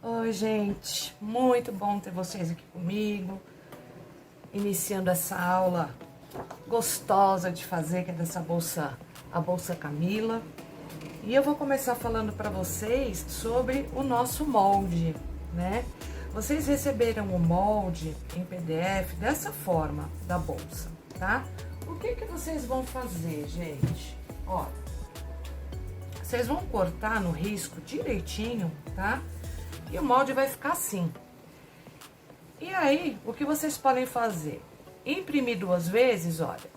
Oi, gente, muito bom ter vocês aqui comigo, iniciando essa aula gostosa de fazer, que é dessa bolsa, a Bolsa Camila. E eu vou começar falando para vocês sobre o nosso molde, né? Vocês receberam o molde em PDF dessa forma, da bolsa, tá? O que vocês vão fazer, gente? Ó, vocês vão cortar no risco direitinho, tá? E o molde vai ficar assim. E aí, o que vocês podem fazer? Imprimir 2 vezes, olha,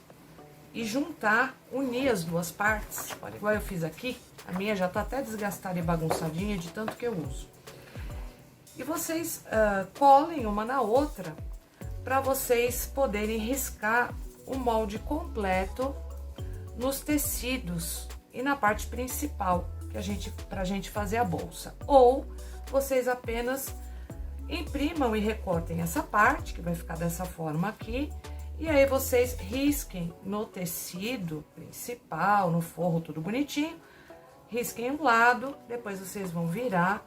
e juntar, unir as 2 partes. Olha, igual eu fiz aqui, a minha já tá até desgastada e bagunçadinha de tanto que eu uso. E vocês colem uma na outra para vocês poderem riscar o molde completo nos tecidos e na parte principal pra gente fazer a bolsa. Ou vocês apenas imprimam e recortem essa parte, que vai ficar dessa forma aqui, e aí vocês risquem no tecido principal, no forro, tudo bonitinho, risquem um lado, depois vocês vão virar,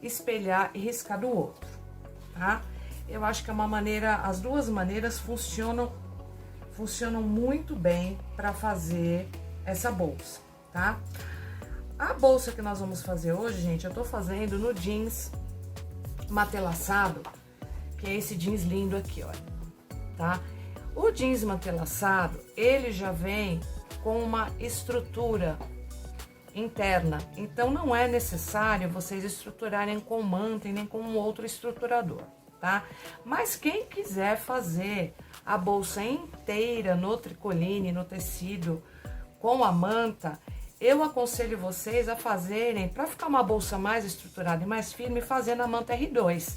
espelhar e riscar do outro, tá? Eu acho que é uma maneira, as 2 maneiras funcionam muito bem para fazer essa bolsa, tá? A bolsa que nós vamos fazer hoje, gente, eu tô fazendo no jeans matelaçado, que é esse jeans lindo aqui, olha, tá? O jeans matelaçado, ele já vem com uma estrutura interna, então não é necessário vocês estruturarem com manta e nem com um outro estruturador, tá? Mas quem quiser fazer a bolsa inteira no tricoline, no tecido, com a manta, eu aconselho vocês a fazerem, para ficar uma bolsa mais estruturada e mais firme, fazendo a manta R2.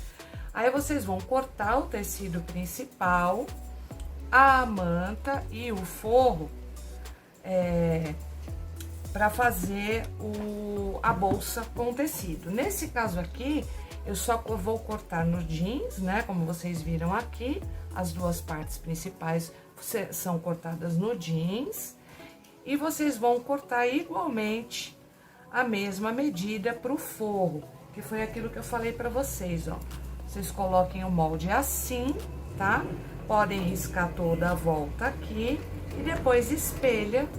Aí vocês vão cortar o tecido principal, a manta e o forro para fazer a bolsa com o tecido. Nesse caso aqui, eu só vou cortar no jeans, né? Como vocês viram aqui, as 2 partes principais são cortadas no jeans. E vocês vão cortar igualmente a mesma medida para o forro, que foi aquilo que eu falei para vocês, ó. Vocês coloquem o molde assim, tá? Podem riscar toda a volta aqui e depois espelha,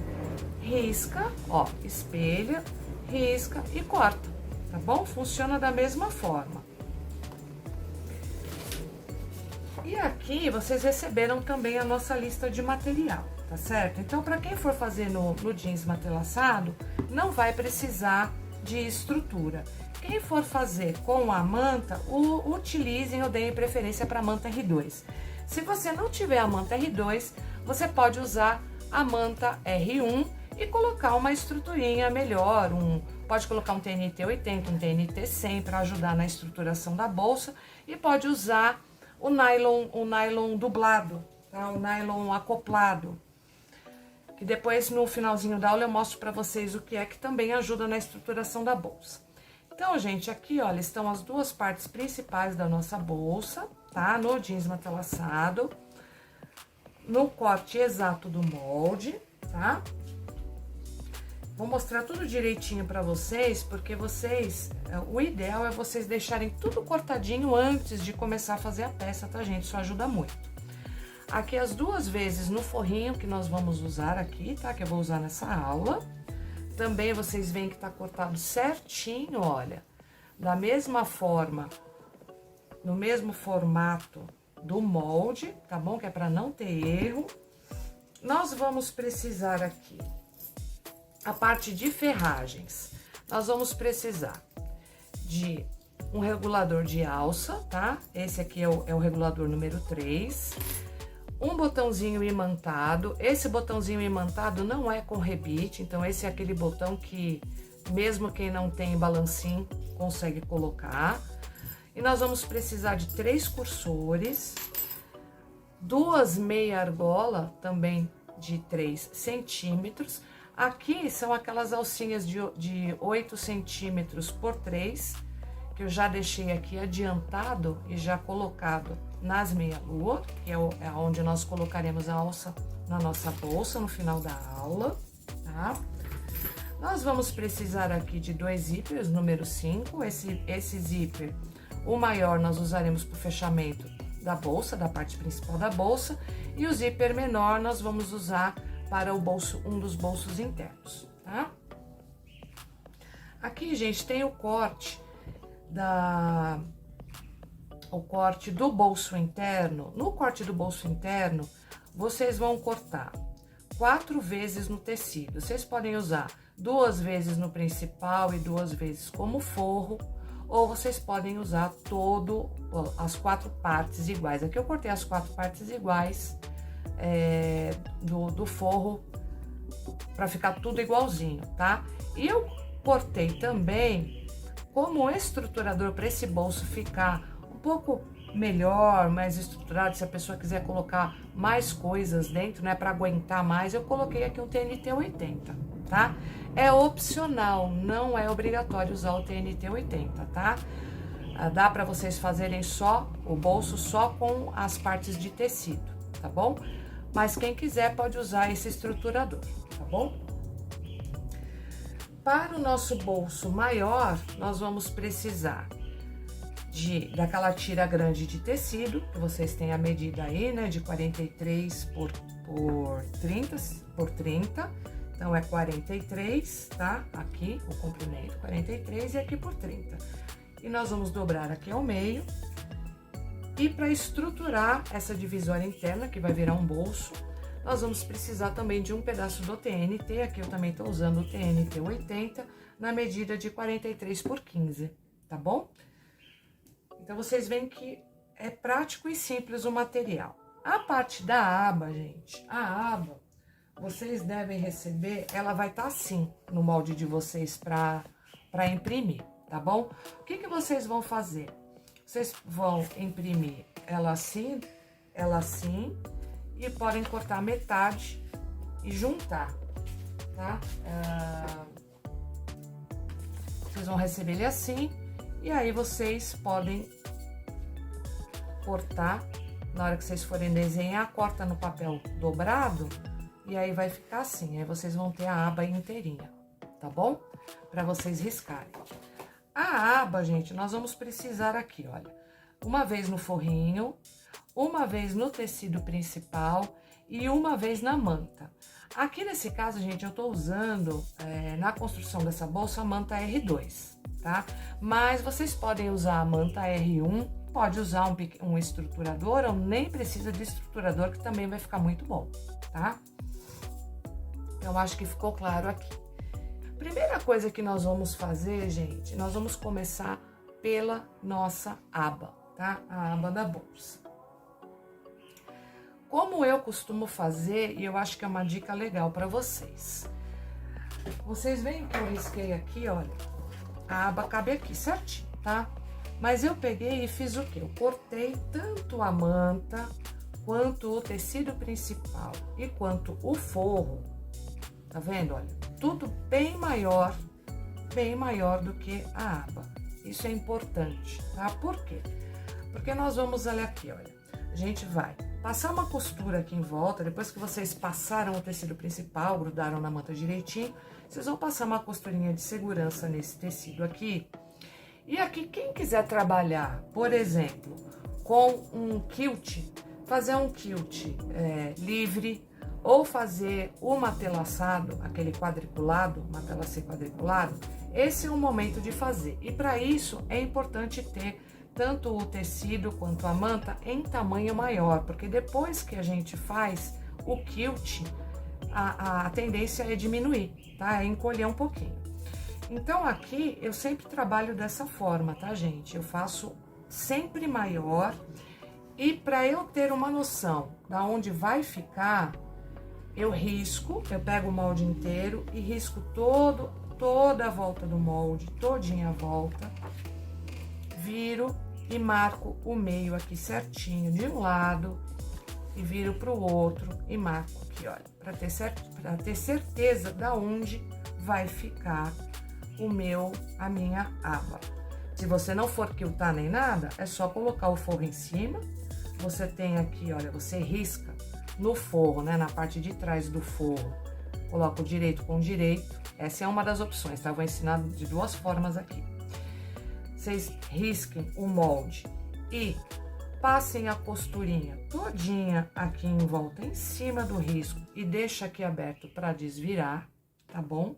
risca, ó, espelha, risca e corta, tá bom? Funciona da mesma forma. E aqui vocês receberam também a nossa lista de material, tá certo? Então, para quem for fazer no jeans matelaçado, não vai precisar de estrutura. Quem for fazer com a manta, utilizem ou deem preferência para a manta R2. Se você não tiver a manta R2, você pode usar a manta R1 e colocar uma estruturinha melhor, pode colocar um TNT 80, um TNT 100 para ajudar na estruturação da bolsa, e pode usar o nylon dublado, tá? O nylon acoplado, que depois no finalzinho da aula eu mostro para vocês o que é que também ajuda na estruturação da bolsa. Então, gente, aqui, olha, estão as 2 partes principais da nossa bolsa, tá? No jeans matelaçado, no corte exato do molde, tá? Vou mostrar tudo direitinho para vocês, porque o ideal é vocês deixarem tudo cortadinho antes de começar a fazer a peça, tá, gente? Isso ajuda muito. Aqui as 2 vezes no forrinho que nós vamos usar aqui, tá? Que eu vou usar nessa aula. Também vocês veem que tá cortado certinho, olha, da mesma forma, no mesmo formato do molde, tá bom? Que é para não ter erro. Nós vamos precisar aqui a parte de ferragens. Nós vamos precisar de um regulador de alça, tá? Esse aqui é o regulador número 3. Um botãozinho imantado. Esse botãozinho imantado não é com rebite, então esse é aquele botão que mesmo quem não tem balancinho consegue colocar. E nós vamos precisar de 3 cursores, 2 meia argola, também de 3 centímetros. Aqui são aquelas alcinhas de 8 centímetros por 3, que eu já deixei aqui adiantado e já colocado nas meia-lua, que é onde nós colocaremos a alça na nossa bolsa no final da aula, tá? Nós vamos precisar aqui de 2 zippers, número 5, esse zíper O maior nós usaremos para o fechamento da bolsa, da parte principal da bolsa, e o zíper menor nós vamos usar para o bolso, um dos bolsos internos, tá? Aqui, gente, tem o corte do bolso interno. No corte do bolso interno, vocês vão cortar 4 vezes no tecido. Vocês podem usar 2 vezes no principal e 2 vezes como forro, ou vocês podem usar as 4 partes iguais. Aqui eu cortei as 4 partes iguais do forro para ficar tudo igualzinho, tá? E eu cortei também como estruturador para esse bolso ficar um pouco melhor, mais estruturado, se a pessoa quiser colocar mais coisas dentro, né, para aguentar mais, eu coloquei aqui um TNT 80, tá? É opcional, não é obrigatório usar o TNT 80, tá? Dá para vocês fazerem só o bolso só com as partes de tecido, tá bom? Mas quem quiser pode usar esse estruturador, tá bom? Para o nosso bolso maior, nós vamos precisar daquela tira grande de tecido, que vocês têm a medida aí, né, de 43 por 30, então é 43, tá? Aqui o comprimento 43 e aqui por 30. E nós vamos dobrar aqui ao meio. E para estruturar essa divisória interna, que vai virar um bolso, nós vamos precisar também de um pedaço do TNT, aqui eu também tô usando o TNT 80, na medida de 43 por 15, tá bom? Então, vocês veem que é prático e simples o material. A parte da aba, gente, a aba, vocês devem receber, ela vai estar assim no molde de vocês para imprimir, tá bom? O que vocês vão fazer? Vocês vão imprimir ela assim, e podem cortar metade e juntar, tá? Vocês vão receber ele assim, e aí vocês podem cortar, na hora que vocês forem desenhar, corta no papel dobrado, e aí vai ficar assim, aí vocês vão ter a aba inteirinha, tá bom? Para vocês riscarem. A aba, gente, nós vamos precisar aqui, olha, uma vez no forrinho, uma vez no tecido principal e uma vez na manta. Aqui nesse caso, gente, eu tô usando, na construção dessa bolsa, a manta R2, tá? Mas vocês podem usar a manta R1, pode usar um estruturador, ou nem precisa de estruturador, que também vai ficar muito bom, tá? Então, acho que ficou claro aqui. Primeira coisa que nós vamos fazer, gente, nós vamos começar pela nossa aba, tá? A aba da bolsa. Como eu costumo fazer, e eu acho que é uma dica legal para vocês. Vocês veem que eu risquei aqui, olha, a aba cabe aqui certinho, tá? Mas eu peguei e fiz o quê? Eu cortei tanto a manta, quanto o tecido principal e quanto o forro, tá vendo? Olha, tudo bem maior do que a aba. Isso é importante, tá? Por quê? Porque nós vamos, olha aqui, olha, a gente vai passar uma costura aqui em volta, depois que vocês passaram o tecido principal, grudaram na manta direitinho, vocês vão passar uma costurinha de segurança nesse tecido aqui. E aqui, quem quiser trabalhar, por exemplo, com um quilt, fazer um quilt livre, ou fazer o matelaçado, aquele quadriculado, matelassê quadriculado, esse é o momento de fazer. E para isso, é importante ter tanto o tecido quanto a manta em tamanho maior, porque depois que a gente faz o quilt, a tendência é diminuir, tá? É encolher um pouquinho. Então, aqui, eu sempre trabalho dessa forma, tá, gente? Eu faço sempre maior, e para eu ter uma noção da onde vai ficar, eu risco, eu pego o molde inteiro e risco toda a volta do molde, todinha a volta, viro e marco o meio aqui certinho de um lado e viro para o outro e marco aqui, olha, para ter certeza da onde vai ficar a minha aba. Se você não for quiltar nem nada, é só colocar o forro em cima. Você tem aqui, olha, você risca no forro, né, na parte de trás do forro, coloca o direito com o direito. Essa é uma das opções, tá? Eu vou ensinar de duas formas aqui. vocês risquem o molde e passem a costurinha todinha aqui em volta, em cima do risco, e deixa aqui aberto para desvirar, tá bom?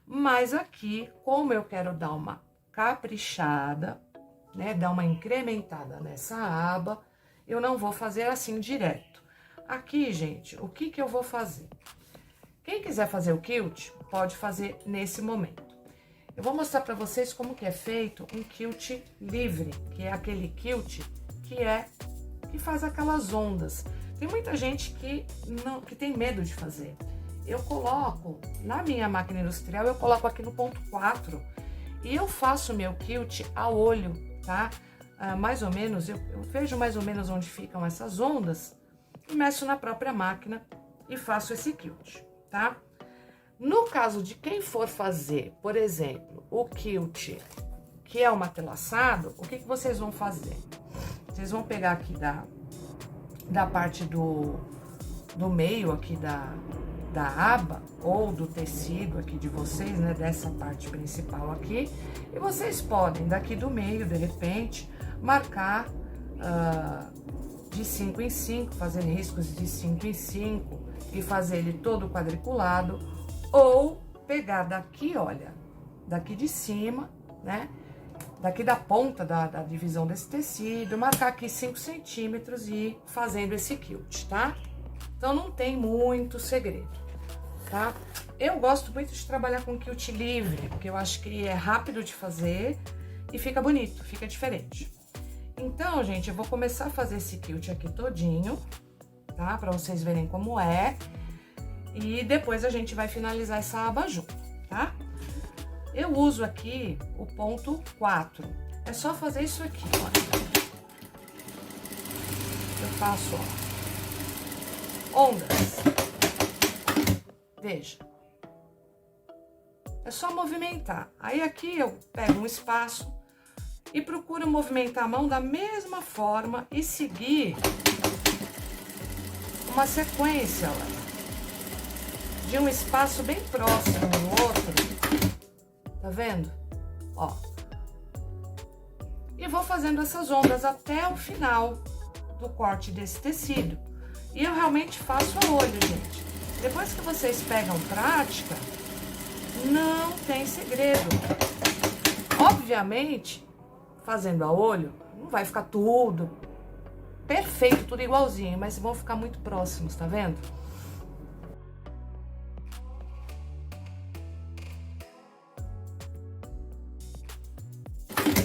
Mas aqui, como eu quero dar uma caprichada, né, dar uma incrementada nessa aba, eu não vou fazer assim direto. Aqui, gente, o que que eu vou fazer? Quem quiser fazer o quilt, pode fazer nesse momento. Eu vou mostrar para vocês como que é feito um quilt livre, que é aquele quilt que faz aquelas ondas. Tem muita gente que tem medo de fazer. Eu coloco, na minha máquina industrial, eu coloco aqui no ponto 4 e eu faço meu quilt a olho, tá? Mais ou menos, eu vejo mais ou menos onde ficam essas ondas e meço na própria máquina e faço esse quilt, tá? No caso de quem for fazer, por exemplo, o quilt que é o matelaçado, o que vocês vão fazer? Vocês vão pegar aqui da parte do meio aqui da aba ou do tecido aqui de vocês, né, dessa parte principal aqui, e vocês podem daqui do meio, de repente, marcar de 5 em 5, fazer riscos de 5 em 5 e fazer ele todo quadriculado, ou pegar daqui, olha, daqui de cima, né, daqui da ponta da divisão desse tecido, marcar aqui 5 centímetros e ir fazendo esse quilt, tá? Então, não tem muito segredo, tá? Eu gosto muito de trabalhar com quilt livre, porque eu acho que é rápido de fazer e fica bonito, fica diferente. Então, gente, eu vou começar a fazer esse quilt aqui todinho, tá? Pra vocês verem como é. E depois a gente vai finalizar essa aba junto, tá? Eu uso aqui o ponto 4. É só fazer isso aqui, olha. Eu faço, ó, ondas. Veja. É só movimentar. Aí aqui eu pego um espaço e procuro movimentar a mão da mesma forma e seguir uma sequência, olha, de um espaço bem próximo do outro. Tá vendo? Ó. E vou fazendo essas ondas até o final do corte desse tecido. E eu realmente faço a olho, gente. Depois que vocês pegam prática, não tem segredo. Obviamente, fazendo a olho, não vai ficar tudo perfeito, tudo igualzinho, mas vão ficar muito próximos, tá vendo?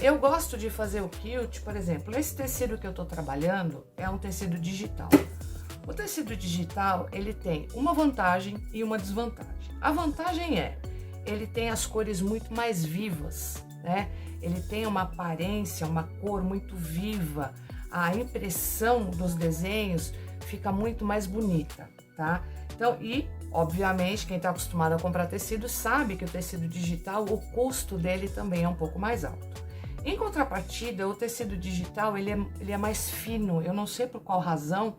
Eu gosto de fazer o quilt, por exemplo, esse tecido que eu tô trabalhando é um tecido digital. O tecido digital, ele tem uma vantagem e uma desvantagem. A vantagem é, ele tem as cores muito mais vivas, né? Ele tem uma aparência, uma cor muito viva. A impressão dos desenhos fica muito mais bonita, tá? Então, e, obviamente, quem tá acostumado a comprar tecido sabe que o tecido digital, o custo dele também é um pouco mais alto. Em contrapartida, o tecido digital, ele é mais fino, eu não sei por qual razão,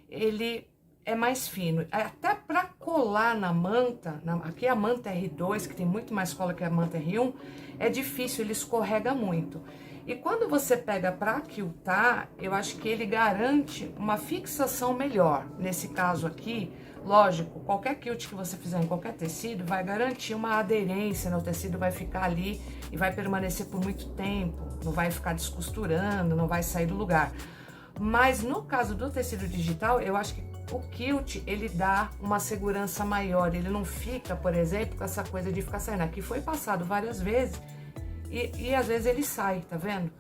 ele é mais fino. Até para colar na manta, aqui a manta R2, que tem muito mais cola que a manta R1, é difícil, ele escorrega muito. E quando você pega para quiltar, eu acho que ele garante uma fixação melhor. Nesse caso aqui, lógico, qualquer quilt que você fizer em qualquer tecido vai garantir uma aderência, né? O tecido vai ficar ali e vai permanecer por muito tempo, não vai ficar descosturando, não vai sair do lugar. Mas no caso do tecido digital, eu acho que o quilt, ele dá uma segurança maior, ele não fica, por exemplo, com essa coisa de ficar saindo. Aqui foi passado várias vezes e às vezes ele sai, tá vendo?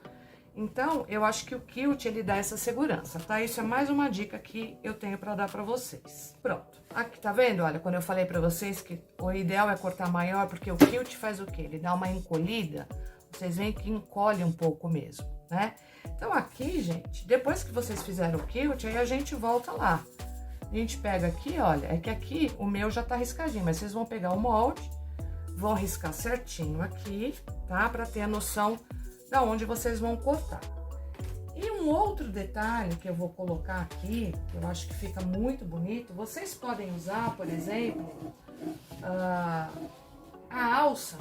Então, eu acho que o quilt, ele dá essa segurança, tá? Isso é mais uma dica que eu tenho pra dar pra vocês. Pronto. Aqui, tá vendo? Olha, quando eu falei pra vocês que o ideal é cortar maior, porque o quilt faz o quê? Ele dá uma encolhida, vocês veem que encolhe um pouco mesmo, né? Então, aqui, gente, depois que vocês fizeram o quilt, aí a gente volta lá. A gente pega aqui, olha, é que aqui o meu já tá riscadinho, mas vocês vão pegar o molde, vão riscar certinho aqui, tá? Pra ter a noção da onde vocês vão cortar. E um outro detalhe que eu vou colocar aqui, que eu acho que fica muito bonito, vocês podem usar, por exemplo, a alça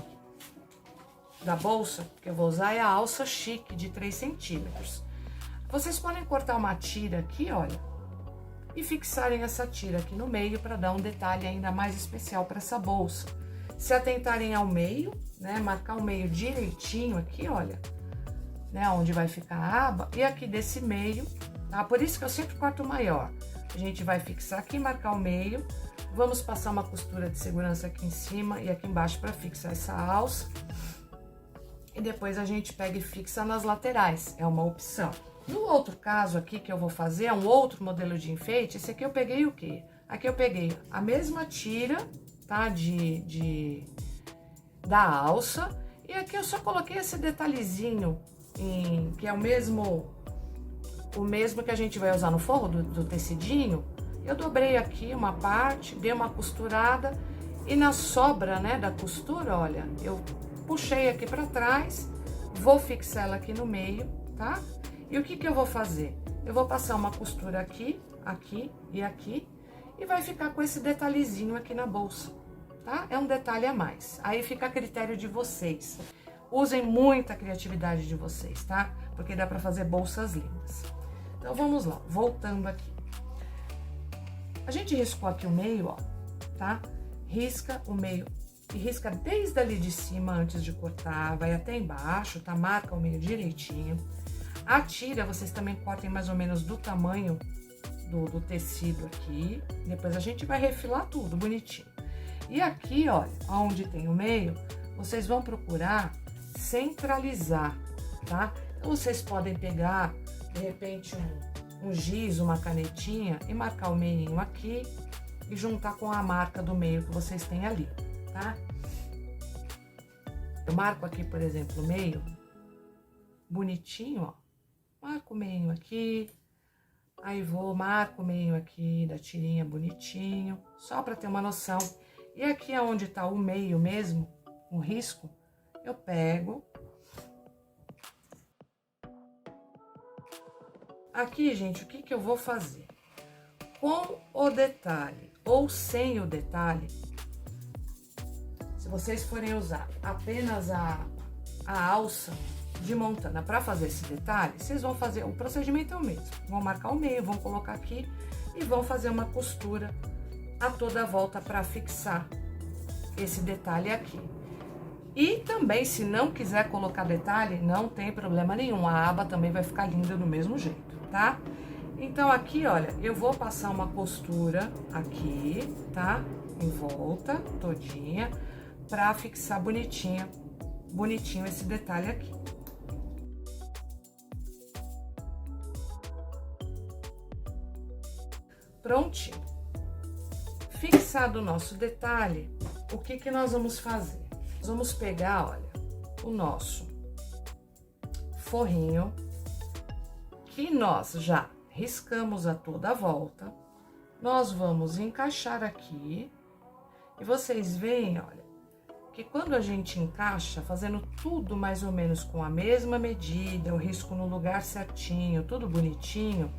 da bolsa que eu vou usar é a alça chique de 3 centímetros. Vocês podem cortar uma tira aqui, olha, e fixarem essa tira aqui no meio para dar um detalhe ainda mais especial para essa bolsa. Se atentarem ao meio, né, marcar o meio direitinho aqui, olha, né, onde vai ficar a aba, e aqui desse meio, tá? Por isso que eu sempre corto maior. A gente vai fixar aqui, marcar o meio, vamos passar uma costura de segurança aqui em cima e aqui embaixo para fixar essa alça. E depois a gente pega e fixa nas laterais, é uma opção. No outro caso aqui que eu vou fazer, é um outro modelo de enfeite, esse aqui eu peguei o quê? Aqui eu peguei a mesma tira, tá, da alça, e aqui eu só coloquei esse detalhezinho, que é o mesmo que a gente vai usar no forro do tecidinho. Eu dobrei aqui uma parte, dei uma costurada, e na sobra, né, da costura, olha, eu puxei aqui pra trás, vou fixar ela aqui no meio, tá? E o que que eu vou fazer? Eu vou passar uma costura aqui, aqui e aqui, e vai ficar com esse detalhezinho aqui na bolsa, tá? É um detalhe a mais. Aí fica a critério de vocês. Usem muita criatividade de vocês, tá? Porque dá pra fazer bolsas lindas. Então, vamos lá, voltando aqui. A gente riscou aqui o meio, ó, tá? Risca o meio e risca desde ali de cima antes de cortar, vai até embaixo, tá? Marca o meio direitinho. A tira, vocês também cortem mais ou menos do tamanho do tecido aqui. Depois a gente vai refilar tudo bonitinho. E aqui, olha, onde tem o meio, vocês vão procurar centralizar, tá? Então, vocês podem pegar, de repente, um giz, uma canetinha e marcar o meinho aqui e juntar com a marca do meio que vocês têm ali, tá? Eu marco aqui, por exemplo, o meio, bonitinho, ó. Marco o meio aqui, aí marco o meio aqui da tirinha bonitinho, só pra ter uma noção. E aqui onde tá o meio mesmo, o risco, eu pego. Aqui, gente, o que que eu vou fazer? Com o detalhe ou sem o detalhe, se vocês forem usar apenas a alça de montana para fazer esse detalhe, vocês vão fazer, o procedimento é o mesmo. Vão marcar o meio, vão colocar aqui e vão fazer uma costura a toda a volta para fixar esse detalhe aqui. E também, se não quiser colocar detalhe, não tem problema nenhum, a aba também vai ficar linda do mesmo jeito, tá? Então, aqui, olha, eu vou passar uma costura aqui, tá? Em volta, todinha, pra fixar bonitinho esse detalhe aqui. Prontinho. Fixado o nosso detalhe, o que que nós vamos fazer? Nós vamos pegar, olha, o nosso forrinho, que nós já riscamos a toda a volta. Nós vamos encaixar aqui, e vocês veem, olha, que quando a gente encaixa, fazendo tudo mais ou menos com a mesma medida, eu risco no lugar certinho, tudo bonitinho,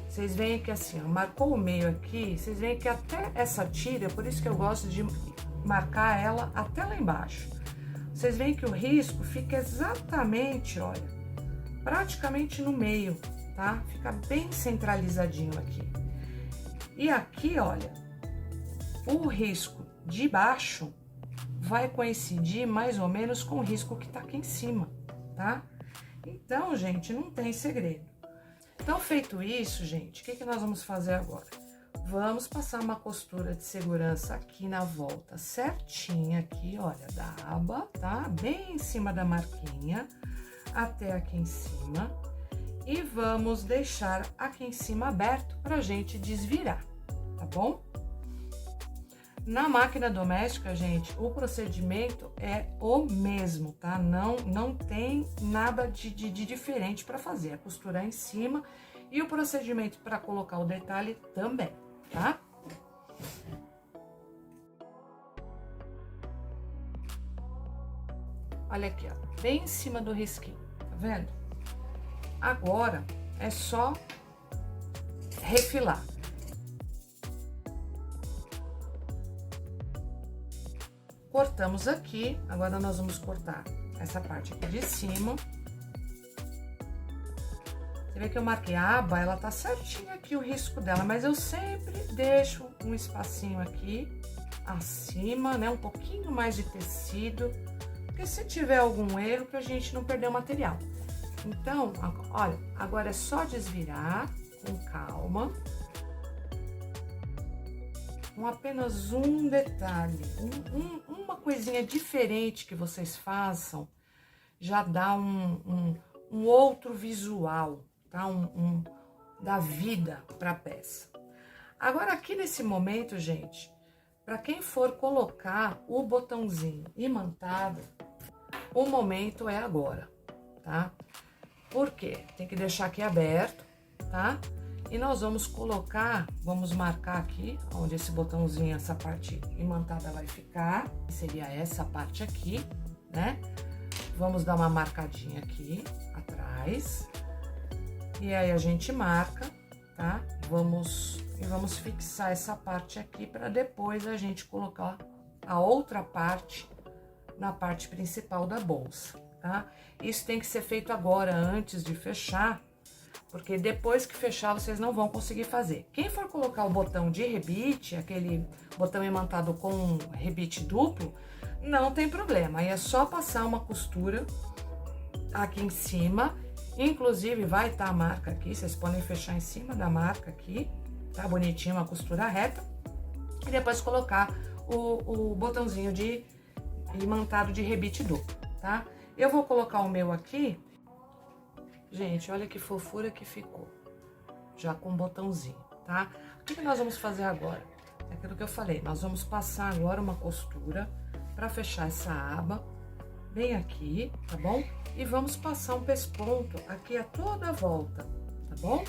vocês veem que assim, ó, marcou o meio aqui, vocês veem que até essa tira, por isso que eu gosto de marcar ela até lá embaixo. Vocês veem que o risco fica exatamente, olha, praticamente no meio, tá? Fica bem centralizadinho aqui. E aqui, olha, o risco de baixo vai coincidir mais ou menos com o risco que tá aqui em cima, tá? Então, gente, não tem segredo. Então, feito isso, gente, o que que nós vamos fazer agora? Vamos passar uma costura de segurança aqui na volta, certinha aqui, olha, da aba, tá? Bem em cima da marquinha, até aqui em cima. E vamos deixar aqui em cima aberto pra gente desvirar, tá bom? Na máquina doméstica, gente, o procedimento é o mesmo, tá? Não tem nada de diferente para fazer. É costurar em cima e o procedimento para colocar o detalhe também, tá? Olha aqui, ó, bem em cima do risquinho, tá vendo? Agora, é só refilar. Cortamos aqui, agora nós vamos cortar essa parte aqui de cima. Você vê que eu marquei a aba, ela tá certinho aqui o risco dela, mas eu sempre deixo um espacinho aqui acima, né? Um pouquinho mais de tecido, porque se tiver algum erro, pra gente não perder o material. Então, olha, agora é só desvirar com calma. Com apenas um detalhe, uma coisinha diferente que vocês façam, já dá um outro visual, tá? Da vida para a peça. Agora, aqui nesse momento, gente, para quem for colocar o botãozinho imantado, o momento é agora, tá? Por quê? Tem que deixar aqui aberto, tá? E nós vamos colocar, vamos marcar aqui, onde esse botãozinho, essa parte imantada vai ficar, que seria essa parte aqui, né? Vamos dar uma marcadinha aqui, atrás. E aí, a gente marca, tá? Vamos fixar essa parte aqui, para depois a gente colocar a outra parte na parte principal da bolsa, tá? Isso tem que ser feito agora, antes de fechar, porque depois que fechar, vocês não vão conseguir fazer. Quem for colocar o botão de rebite, aquele botão imantado com rebite duplo, não tem problema. Aí é só passar uma costura aqui em cima. Inclusive, vai estar a marca aqui, vocês podem fechar em cima da marca aqui, tá bonitinho, uma costura reta. E depois colocar o botãozinho de imantado de rebite duplo, tá? Eu vou colocar o meu aqui. Gente, olha que fofura que ficou, já com o botãozinho, tá? O que nós vamos fazer agora? É aquilo que eu falei, nós vamos passar agora uma costura para fechar essa aba, bem aqui, tá bom? E vamos passar um pesponto aqui a toda a volta, tá bom?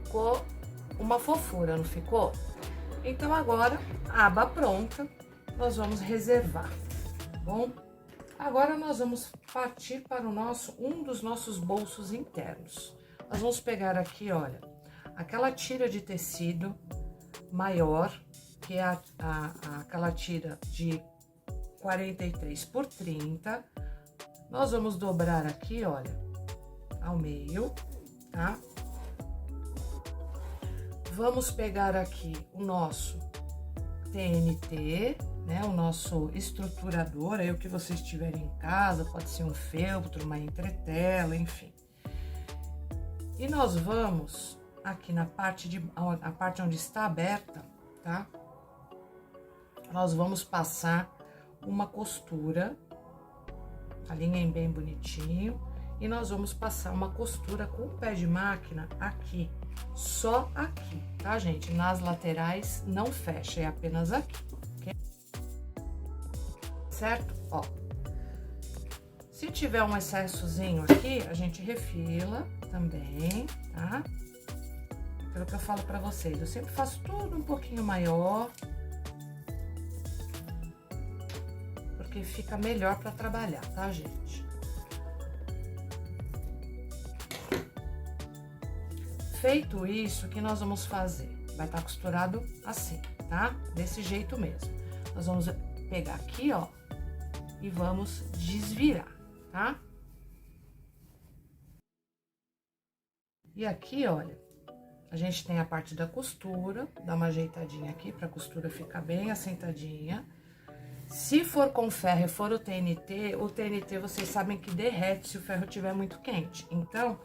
Ficou uma fofura, não ficou? Então, agora, a aba pronta, nós vamos reservar, tá bom? Agora, nós vamos partir para um dos nossos bolsos internos. Nós vamos pegar aqui, olha, aquela tira de tecido maior, que é aquela tira de 43 por 30. Nós vamos dobrar aqui, olha, ao meio, tá? Vamos pegar aqui o nosso TNT, né? O nosso estruturador, aí o que vocês tiverem em casa, pode ser um feltro, uma entretela, enfim. E nós vamos aqui na parte a parte onde está aberta, tá? Nós vamos passar uma costura, alinhem bem bonitinho, e nós vamos passar uma costura com o pé de máquina aqui. Só aqui, tá, gente? Nas laterais não fecha, é apenas aqui, ok? Certo? Ó. Se tiver um excessozinho aqui, a gente refila também, tá? Pelo que eu falo pra vocês, eu sempre faço tudo um pouquinho maior, porque fica melhor pra trabalhar, tá, gente? Feito isso, o que nós vamos fazer? Vai estar costurado assim, tá? Desse jeito mesmo. Nós vamos pegar aqui, ó, e vamos desvirar, tá? E aqui, olha, a gente tem a parte da costura, dá uma ajeitadinha aqui pra costura ficar bem assentadinha. Se for com ferro e for o TNT vocês sabem que derrete se o ferro estiver muito quente. Então,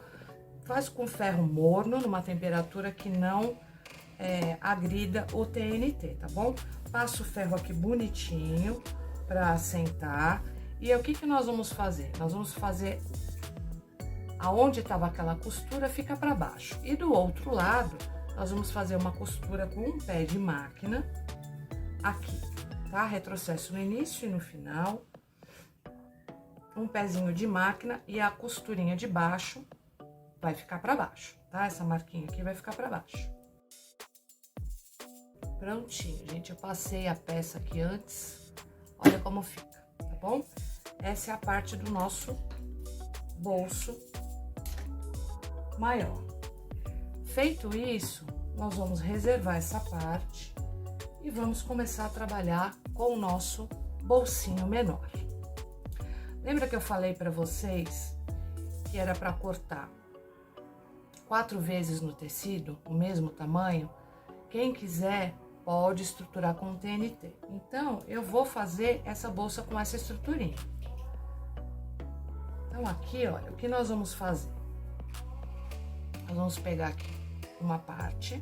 faz com ferro morno, numa temperatura que não agrida o TNT, tá bom? Passa o ferro aqui bonitinho pra assentar. E aí, o que nós vamos fazer? Nós vamos fazer aonde tava aquela costura, fica pra baixo. E do outro lado, nós vamos fazer uma costura com um pé de máquina aqui, tá? Retrocesso no início e no final. Um pezinho de máquina e a costurinha de baixo vai ficar pra baixo, tá? Essa marquinha aqui vai ficar pra baixo. Prontinho, gente. Eu passei a peça aqui antes. Olha como fica, tá bom? Essa é a parte do nosso bolso maior. Feito isso, nós vamos reservar essa parte e vamos começar a trabalhar com o nosso bolsinho menor. Lembra que eu falei para vocês que era para cortar 4 vezes no tecido, o mesmo tamanho? Quem quiser pode estruturar com TNT. Então, eu vou fazer essa bolsa com essa estruturinha. Então, aqui, olha, o que nós vamos fazer? Nós vamos pegar aqui uma parte,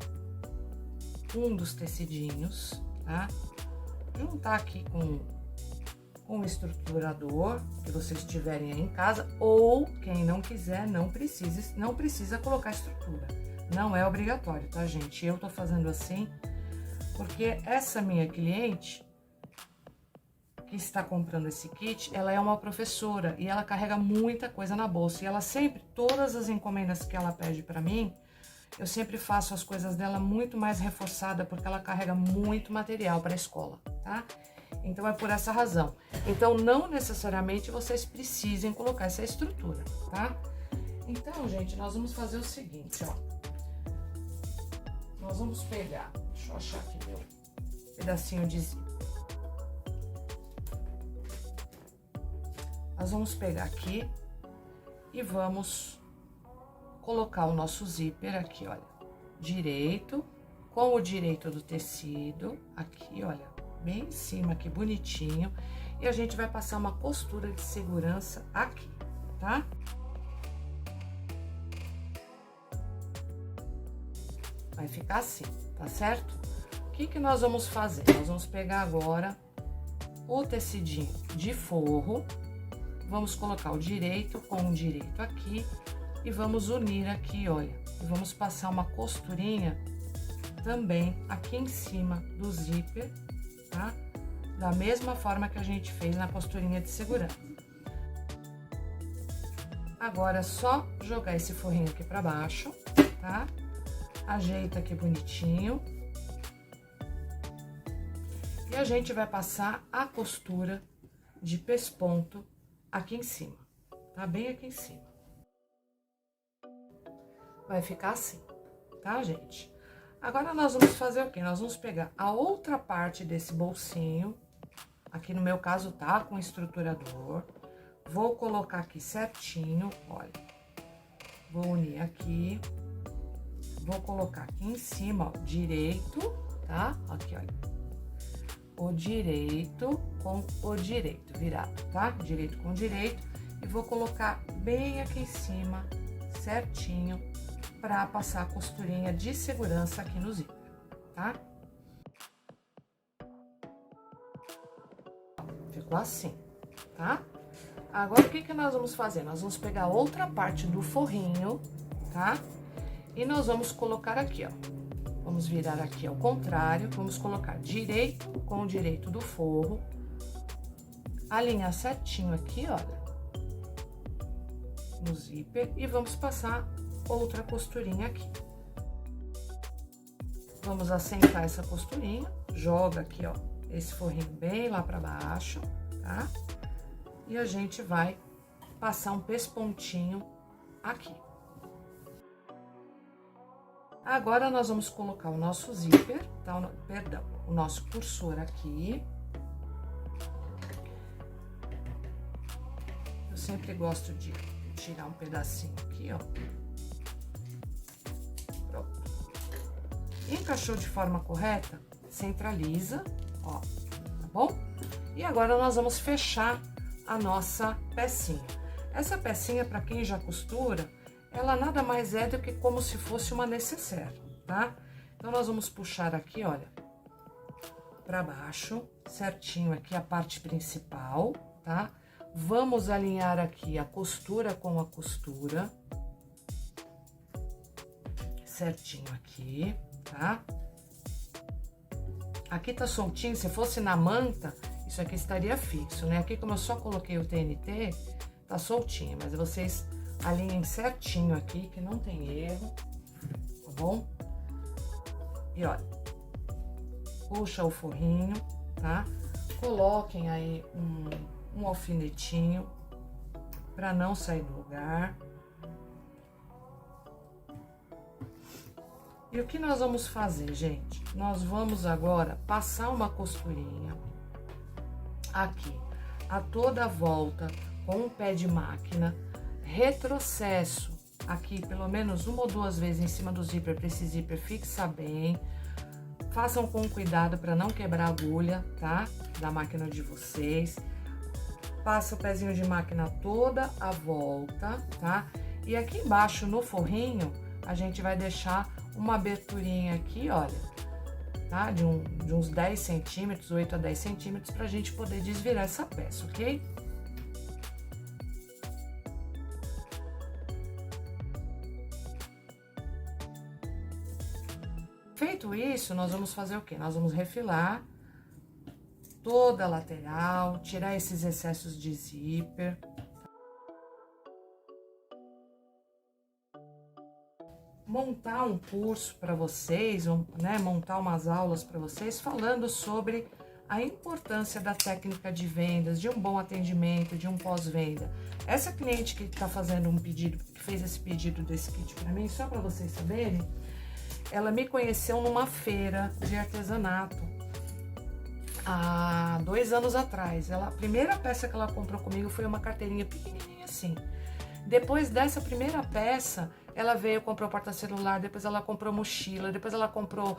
um dos tecidinhos, tá? Juntar aqui com um estruturador que vocês tiverem aí em casa, ou quem não quiser, não precisa colocar estrutura. Não é obrigatório, tá, gente? Eu tô fazendo assim porque essa minha cliente que está comprando esse kit, ela é uma professora e ela carrega muita coisa na bolsa. E ela sempre, todas as encomendas que ela pede pra mim, eu sempre faço as coisas dela muito mais reforçada, porque ela carrega muito material para a escola, tá? Então, é por essa razão. Então, não necessariamente vocês precisem colocar essa estrutura, tá? Então, gente, nós vamos fazer o seguinte, ó. Nós vamos pegar, deixa eu achar aqui meu pedacinho de zíper. Nós vamos pegar aqui e vamos colocar o nosso zíper aqui, olha, direito, com o direito do tecido, aqui, olha, bem em cima aqui, bonitinho. E a gente vai passar uma costura de segurança aqui, tá? Vai ficar assim, tá certo? O que que nós vamos fazer? Nós vamos pegar agora o tecidinho de forro, vamos colocar o direito com o direito aqui e vamos unir aqui, olha. E vamos passar uma costurinha também aqui em cima do zíper, tá? Da mesma forma que a gente fez na costurinha de segurança. Agora é só jogar esse forrinho aqui pra baixo, tá? Ajeita aqui bonitinho. E a gente vai passar a costura de pesponto aqui em cima, tá? Bem aqui em cima. Vai ficar assim, tá, gente? Agora, nós vamos fazer o quê? Nós vamos pegar a outra parte desse bolsinho, aqui no meu caso tá com estruturador, vou colocar aqui certinho, olha. Vou unir aqui. Vou colocar aqui em cima, ó, direito, tá? Aqui, olha. O direito com o direito, virado, tá? Direito com direito. E vou colocar bem aqui em cima, certinho, pra passar a costurinha de segurança aqui no zíper, tá? Ficou assim, tá? Agora, o que que nós vamos fazer? Nós vamos pegar outra parte do forrinho, tá? E nós vamos colocar aqui, ó. Vamos virar aqui ao contrário, vamos colocar direito com o direito do forro. Alinhar certinho aqui, olha. No zíper. E vamos passar outra costurinha aqui. Vamos assentar essa costurinha. Joga aqui, ó, esse forrinho bem lá pra baixo, tá? E a gente vai passar um pespontinho aqui. Agora, nós vamos colocar o nosso zíper, tá? Perdão, o nosso cursor aqui. Eu sempre gosto de tirar um pedacinho aqui, ó. Pronto. Encaixou de forma correta, centraliza, ó, tá bom? E agora, nós vamos fechar a nossa pecinha. Essa pecinha, para quem já costura, ela nada mais é do que como se fosse uma necessaire, tá? Então, nós vamos puxar aqui, olha, pra baixo, certinho aqui a parte principal, tá? Vamos alinhar aqui a costura com a costura. Certinho aqui, tá? Aqui tá soltinho, se fosse na manta, isso aqui estaria fixo, né? Aqui, como eu só coloquei o TNT, tá soltinho, mas vocês alinhem certinho aqui, que não tem erro, tá bom? E olha, puxa o forrinho, tá? Coloquem aí um alfinetinho pra não sair do lugar. E o que nós vamos fazer, gente? Nós vamos agora passar uma costurinha aqui, a toda a volta, com o pé de máquina, retrocesso aqui pelo menos 1 ou 2 vezes em cima do zíper, para esse zíper fixar bem. Façam com cuidado para não quebrar a agulha, tá? Da máquina de vocês. Passa o pezinho de máquina toda a volta, tá? E aqui embaixo no forrinho, a gente vai deixar uma aberturinha aqui, olha, tá? De uns 10 centímetros, 8 a 10 centímetros, pra gente poder desvirar essa peça, ok? Feito isso, nós vamos fazer o quê? Nós vamos refilar toda a lateral, tirar esses excessos de zíper. Montar um curso para vocês, né, montar umas aulas para vocês falando sobre a importância da técnica de vendas, de um bom atendimento, de um pós-venda. Essa cliente que está fazendo um pedido, que fez esse pedido desse kit para mim, só para vocês saberem, ela me conheceu numa feira de artesanato há 2 anos atrás. A primeira peça que ela comprou comigo foi uma carteirinha pequenininha assim. Depois dessa primeira peça, ela veio, comprou porta-celular, depois ela comprou mochila, depois ela comprou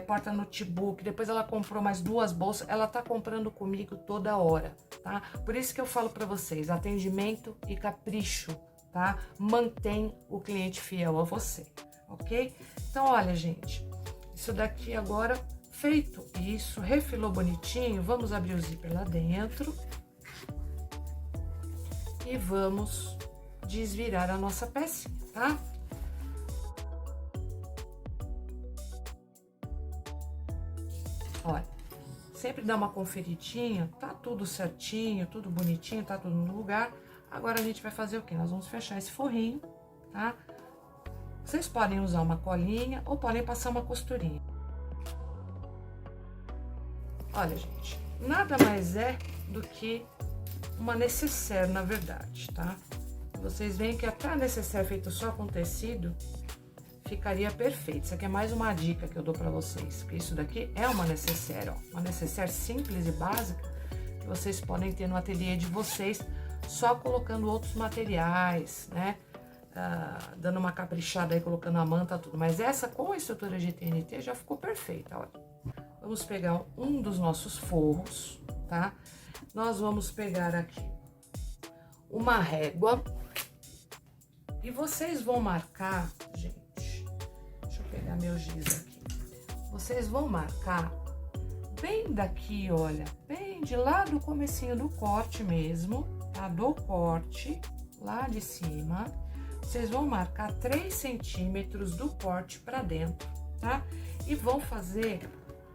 porta-notebook, depois ela comprou mais 2 bolsas. Ela tá comprando comigo toda hora, tá? Por isso que eu falo para vocês, atendimento e capricho, tá? Mantém o cliente fiel a você, ok? Então, olha, gente, isso daqui agora, feito isso, refilou bonitinho, vamos abrir o zíper lá dentro e vamos desvirar a nossa pecinha, tá? Olha, sempre dá uma conferidinha, tá tudo certinho, tudo bonitinho, tá tudo no lugar. Agora a gente vai fazer o quê? Nós vamos fechar esse forrinho, tá? Vocês podem usar uma colinha ou podem passar uma costurinha. Olha, gente, nada mais é do que uma necessaire, na verdade, tá? Vocês veem que até a necessaire feito só com tecido ficaria perfeito. Isso aqui é mais uma dica que eu dou pra vocês, porque isso daqui é uma necessaire, ó. Uma necessaire simples e básica que vocês podem ter no ateliê de vocês, só colocando outros materiais, né? Dando uma caprichada aí, colocando a manta, tudo. Mas essa com a estrutura de TNT já ficou perfeita, olha. Vamos pegar um dos nossos forros, tá? Nós vamos pegar aqui uma régua e vocês vão marcar, gente, deixa eu pegar meu giz aqui. Vocês vão marcar bem daqui, olha, bem de lá do comecinho do corte mesmo, tá? Do corte, lá de cima. Vocês vão marcar 3 centímetros do corte pra dentro, tá? E vão fazer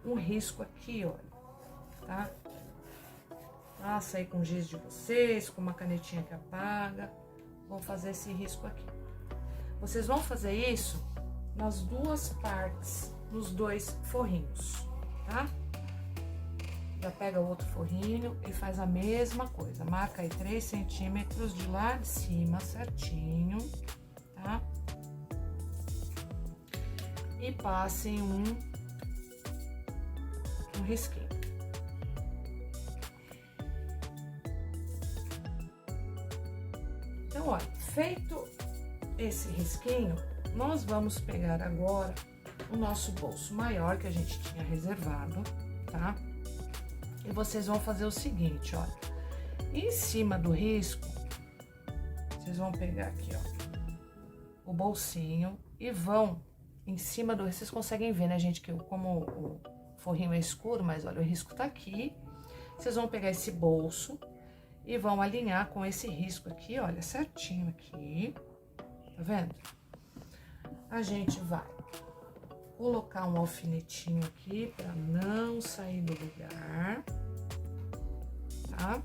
um risco aqui, olha, tá? Passa aí com o giz de vocês, com uma canetinha que apaga. Vão fazer esse risco aqui. Vocês vão fazer isso nas 2 partes, nos 2 forrinhos, tá? Já pega o outro forrinho e faz a mesma coisa. Marca aí 3 centímetros de lá de cima, certinho, tá? E passem um risquinho. Então, olha, feito esse risquinho, nós vamos pegar agora o nosso bolso maior que a gente tinha reservado, tá? E vocês vão fazer o seguinte, olha, em cima do risco, vocês vão pegar aqui, ó, o bolsinho e vão em cima do risco. Vocês conseguem ver, né, gente, que como o forrinho é escuro, mas olha, o risco tá aqui. Vocês vão pegar esse bolso e vão alinhar com esse risco aqui, olha, certinho aqui, tá vendo? A gente vai colocar um alfinetinho aqui para não sair do lugar, tá?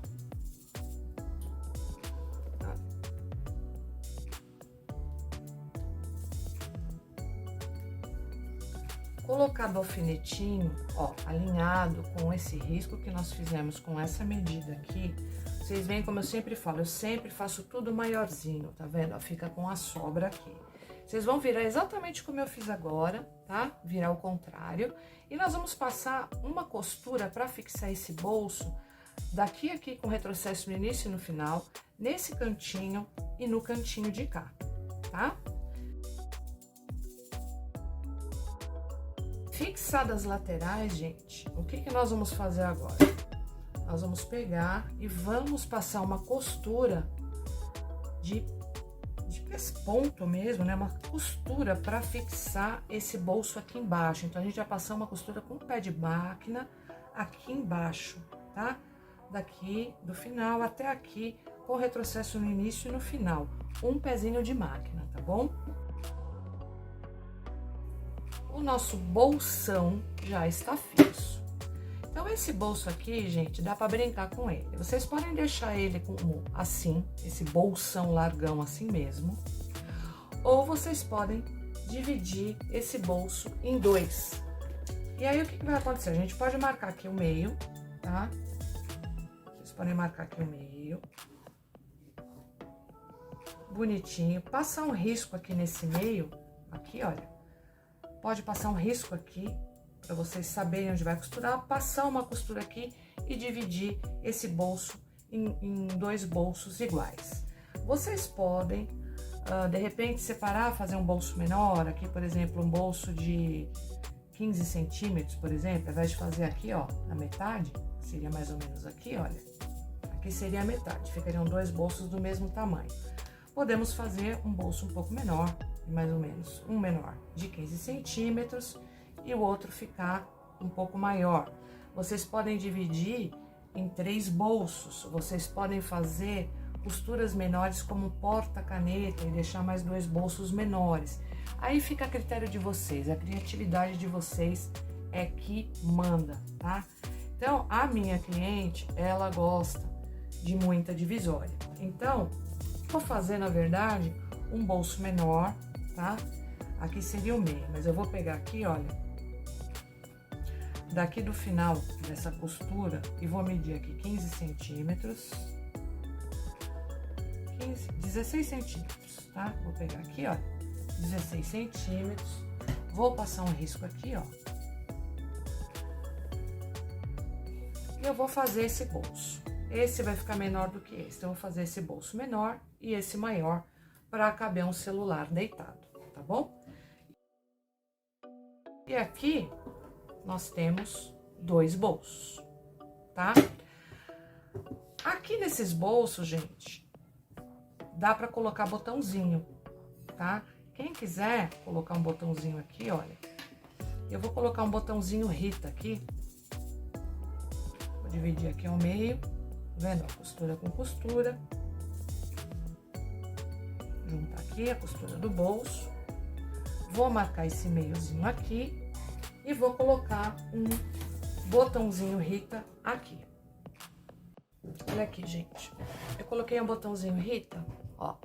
Colocado o alfinetinho, ó, alinhado com esse risco que nós fizemos com essa medida aqui, vocês veem como eu sempre falo, eu sempre faço tudo maiorzinho, tá vendo? Ó, fica com a sobra aqui. Vocês vão virar exatamente como eu fiz agora, tá? Virar ao contrário. E nós vamos passar uma costura para fixar esse bolso daqui aqui com retrocesso no início e no final, nesse cantinho e no cantinho de cá, tá? Fixadas as laterais, gente, o que nós vamos fazer agora? Nós vamos pegar e vamos passar uma costura de pesponto mesmo, né? Uma costura para fixar esse bolso aqui embaixo. Então, a gente vai passar uma costura com pé de máquina aqui embaixo, tá? Daqui do final até aqui, com retrocesso no início e no final. Um pezinho de máquina, tá bom? O nosso bolsão já está fixo. Então, esse bolso aqui, gente, dá para brincar com ele. Vocês podem deixar ele como assim, esse bolsão largão assim mesmo. Ou vocês podem dividir esse bolso em dois. E aí, o que vai acontecer? A gente pode marcar aqui o meio, tá? Vocês podem marcar aqui o meio. Bonitinho. Passar um risco aqui nesse meio, aqui, olha. Pode passar um risco aqui, para vocês saberem onde vai costurar, passar uma costura aqui e dividir esse bolso em dois bolsos iguais. Vocês podem, de repente, separar, fazer um bolso menor, aqui, por exemplo, um bolso de 15 centímetros, por exemplo, ao invés de fazer aqui, ó, na metade, seria mais ou menos aqui, olha, aqui seria a metade, ficariam dois bolsos do mesmo tamanho. Podemos fazer um bolso um pouco menor, mais ou menos, um menor de 15 centímetros, e o outro ficar um pouco maior. Vocês podem dividir em 3 bolsos, vocês podem fazer costuras menores como porta-caneta e deixar mais 2 bolsos menores. Aí fica a critério de vocês, a criatividade de vocês é que manda, tá? Então, a minha cliente, ela gosta de muita divisória. Então, vou fazer, na verdade, um bolso menor, tá? Aqui seria o meio, mas eu vou pegar aqui, olha, daqui do final dessa costura e vou medir aqui 15 centímetros, 16 centímetros, tá? Vou pegar aqui, ó, 16 centímetros, vou passar um risco aqui, ó, e eu vou fazer esse bolso. Esse vai ficar menor do que esse, então eu vou fazer esse bolso menor e esse maior para caber um celular deitado, tá bom? E aqui nós temos 2 bolsos, tá? Aqui nesses bolsos, gente, dá para colocar botãozinho, tá? Quem quiser colocar um botãozinho aqui, olha, eu vou colocar um botãozinho Rita aqui. Vou dividir aqui ao meio, tá vendo? A costura com costura. Juntar aqui a costura do bolso. Vou marcar esse meiozinho aqui. E vou colocar um botãozinho Rita aqui. Olha aqui, gente. Eu coloquei um botãozinho Rita, ó,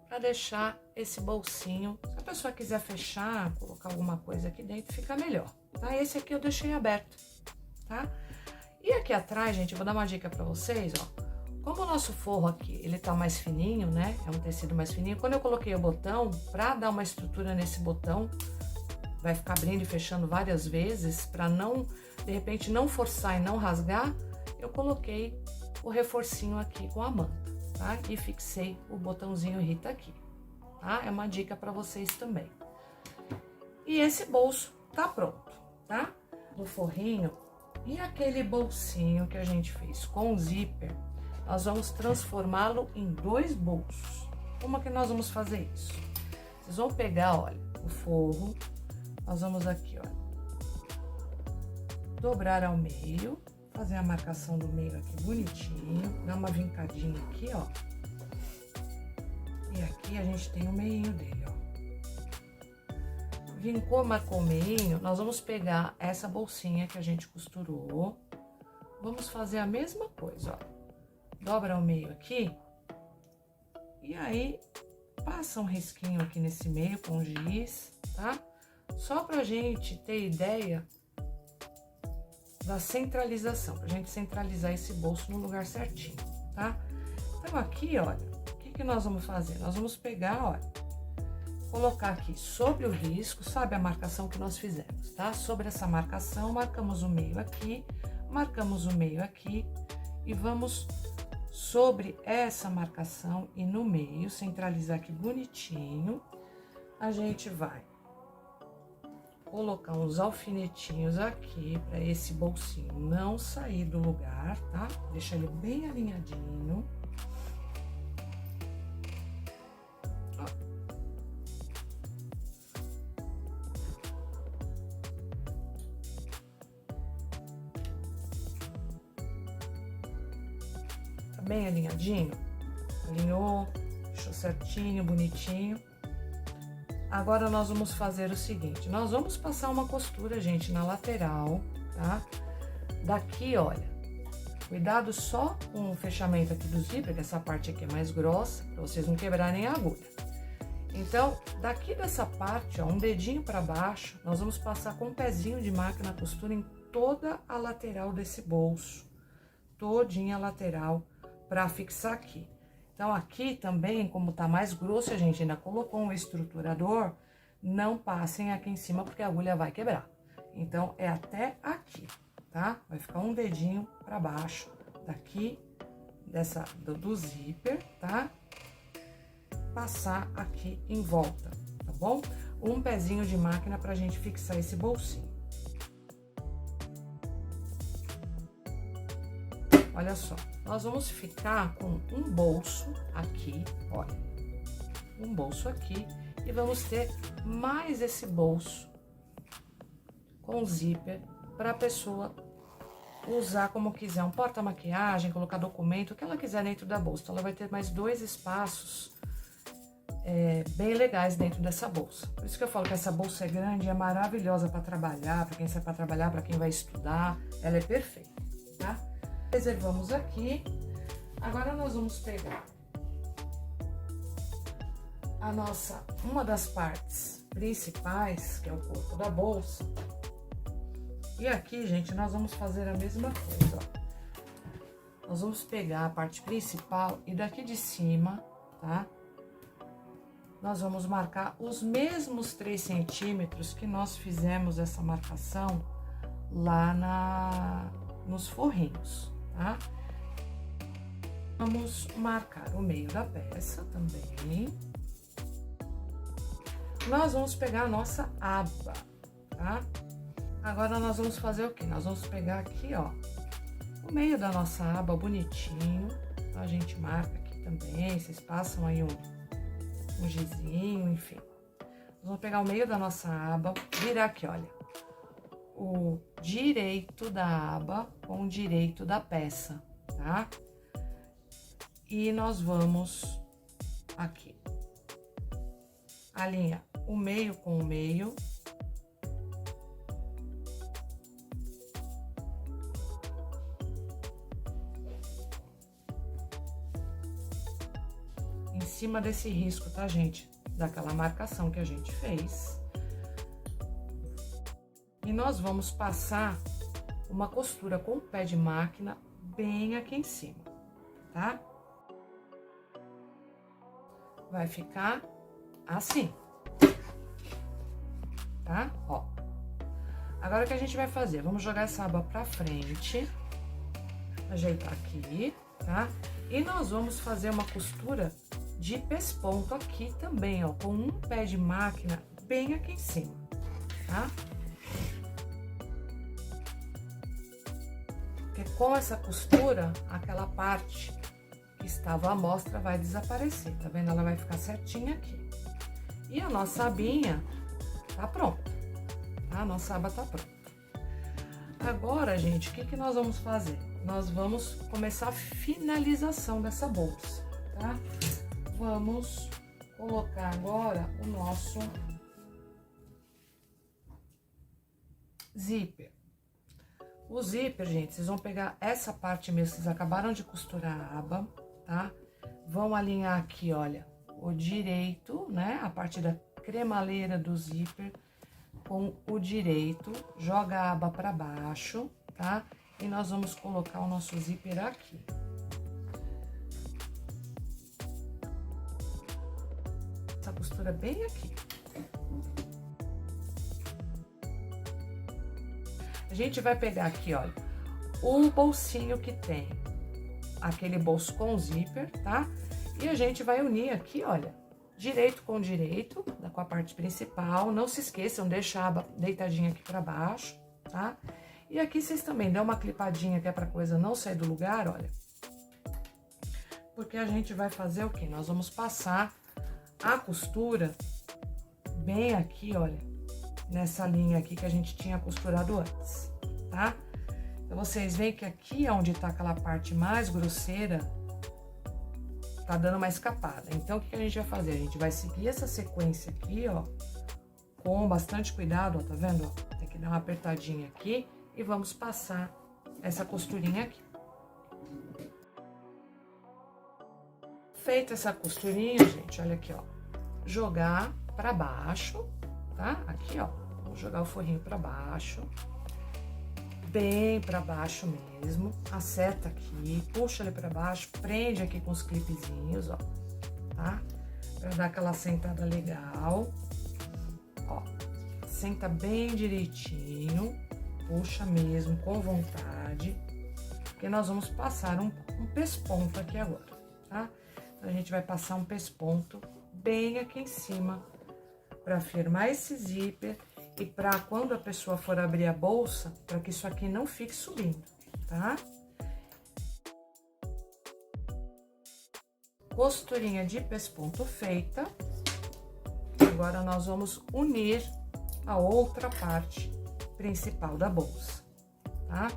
pra deixar esse bolsinho. Se a pessoa quiser fechar, colocar alguma coisa aqui dentro, fica melhor, tá? Esse aqui eu deixei aberto, tá? E aqui atrás, gente, eu vou dar uma dica pra vocês, ó. Como o nosso forro aqui, ele tá mais fininho, né? É um tecido mais fininho. Quando eu coloquei o botão, pra dar uma estrutura nesse botão, vai ficar abrindo e fechando várias vezes, para não, de repente, não forçar e não rasgar, eu coloquei o reforcinho aqui com a manta, tá? E fixei o botãozinho Rita aqui, tá? É uma dica para vocês também. E esse bolso tá pronto, tá? Do forrinho. E aquele bolsinho que a gente fez com zíper, nós vamos transformá-lo em 2 bolsos. Como que nós vamos fazer isso? Vocês vão pegar, olha, o forro. Nós vamos aqui, ó, dobrar ao meio, fazer a marcação do meio aqui bonitinho, dar uma vincadinha aqui, ó. E aqui a gente tem o meinho dele, ó. Vincou, marcou o meinho, nós vamos pegar essa bolsinha que a gente costurou, vamos fazer a mesma coisa, ó. Dobra ao meio aqui, e aí passa um risquinho aqui nesse meio com giz, tá? Só pra gente ter ideia da centralização, pra gente centralizar esse bolso no lugar certinho, tá? Então, aqui, olha, o que nós vamos fazer? Nós vamos pegar, olha, colocar aqui sobre o risco, sabe a marcação que nós fizemos, tá? Sobre essa marcação, marcamos o meio aqui, marcamos o meio aqui e vamos sobre essa marcação e no meio, centralizar aqui bonitinho, a gente vai colocar uns alfinetinhos aqui para esse bolsinho não sair do lugar, tá? Deixa ele bem alinhadinho. Ó. Tá bem alinhadinho? Alinhou, deixou certinho, bonitinho. Agora, nós vamos fazer o seguinte, nós vamos passar uma costura, gente, na lateral, tá? Daqui, olha, cuidado só com o fechamento aqui do zíper, que essa parte aqui é mais grossa, pra vocês não quebrarem a agulha. Então, daqui dessa parte, ó, um dedinho pra baixo, nós vamos passar com um pezinho de máquina costura em toda a lateral desse bolso, todinha a lateral, pra fixar aqui. Então, aqui também, como tá mais grosso, a gente ainda colocou um estruturador, não passem aqui em cima, porque a agulha vai quebrar. Então, é até aqui, tá? Vai ficar um dedinho pra baixo, daqui, do zíper, tá? Passar aqui em volta, tá bom? Um pezinho de máquina pra gente fixar esse bolsinho. Olha só, nós vamos ficar com um bolso aqui, olha, um bolso aqui, e vamos ter mais esse bolso com zíper para a pessoa usar como quiser, um porta-maquiagem, colocar documento, o que ela quiser dentro da bolsa. Então, ela vai ter mais 2 espaços bem legais dentro dessa bolsa. Por isso que eu falo que essa bolsa é grande, é maravilhosa para trabalhar, para quem sai para trabalhar, para quem vai estudar, ela é perfeita, tá? Reservamos aqui. Agora, nós vamos pegar uma das partes principais, que é o corpo da bolsa. E aqui, gente, nós vamos fazer a mesma coisa, ó. Nós vamos pegar a parte principal e daqui de cima, tá? Nós vamos marcar os mesmos 3 centímetros que nós fizemos essa marcação lá nos forrinhos, tá? Vamos marcar o meio da peça também. Nós vamos pegar a nossa aba, tá? Agora, nós vamos fazer o quê? Nós vamos pegar aqui, ó, o meio da nossa aba bonitinho. A gente marca aqui também, vocês passam aí um gizinho, enfim. Nós vamos pegar o meio da nossa aba, virar aqui, olha, o direito da aba com o direito da peça, tá? E nós vamos aqui, alinhar o meio com o meio. Em cima desse risco, tá, gente? Daquela marcação que a gente fez. E nós vamos passar uma costura com o pé de máquina bem aqui em cima, tá? Vai ficar assim, tá? Ó. Agora, o que a gente vai fazer? Vamos jogar essa aba pra frente, ajeitar aqui, tá? E nós vamos fazer uma costura de pesponto aqui também, ó, com um pé de máquina bem aqui em cima, tá? Porque com essa costura, aquela parte que estava à mostra vai desaparecer, tá vendo? Ela vai ficar certinha aqui. E a nossa abinha tá pronta, tá? A nossa aba tá pronta. Agora, gente, o que que nós vamos fazer? Nós vamos começar a finalização dessa bolsa, tá? Vamos colocar agora o nosso zíper. O zíper, gente, vocês vão pegar essa parte mesmo, vocês acabaram de costurar a aba, tá? Vão alinhar aqui, olha, o direito, né? A parte da cremaleira do zíper com o direito, joga a aba pra baixo, tá? E nós vamos colocar o nosso zíper aqui. Essa costura bem aqui. A gente vai pegar aqui, olha, o bolsinho que tem aquele bolso com zíper, tá? E a gente vai unir aqui, olha, direito com direito, com a parte principal. Não se esqueçam, deixa a aba deitadinha aqui pra baixo, tá? E aqui vocês também dão uma clipadinha que é pra coisa não sair do lugar, olha. Porque a gente vai fazer o quê? Nós vamos passar a costura bem aqui, olha, nessa linha aqui que a gente tinha costurado antes, tá? Então, vocês veem que aqui é onde tá aquela parte mais grosseira, tá dando uma escapada. Então, o que a gente vai fazer? A gente vai seguir essa sequência aqui, ó, com bastante cuidado, ó, tá vendo? Ó, tem que dar uma apertadinha aqui e vamos passar essa costurinha aqui. Feita essa costurinha, gente, olha aqui, ó, jogar pra baixo, tá? Aqui, ó, vou jogar o forrinho pra baixo, bem pra baixo mesmo, acerta aqui, puxa ele pra baixo, prende aqui com os clipezinhos, ó, tá? Pra dar aquela sentada legal, ó, senta bem direitinho, puxa mesmo, com vontade, porque nós vamos passar um pesponto aqui agora, tá? Então, a gente vai passar um pesponto bem aqui em cima, pra firmar esse zíper. E pra quando a pessoa for abrir a bolsa, para que isso aqui não fique subindo, tá? Costurinha de pesponto feita. Agora, nós vamos unir a outra parte principal da bolsa, tá?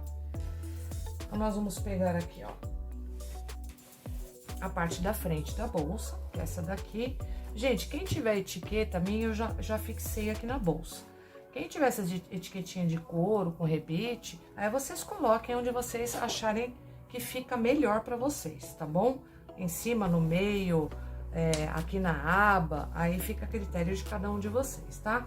Então, nós vamos pegar aqui, ó, a parte da frente da bolsa, que é essa daqui. Gente, quem tiver etiqueta minha, eu já fixei aqui na bolsa. Quem tiver essa etiquetinha de couro com rebite, aí vocês coloquem onde vocês acharem que fica melhor pra vocês, tá bom? Em cima, no meio, aqui na aba, aí fica a critério de cada um de vocês, tá?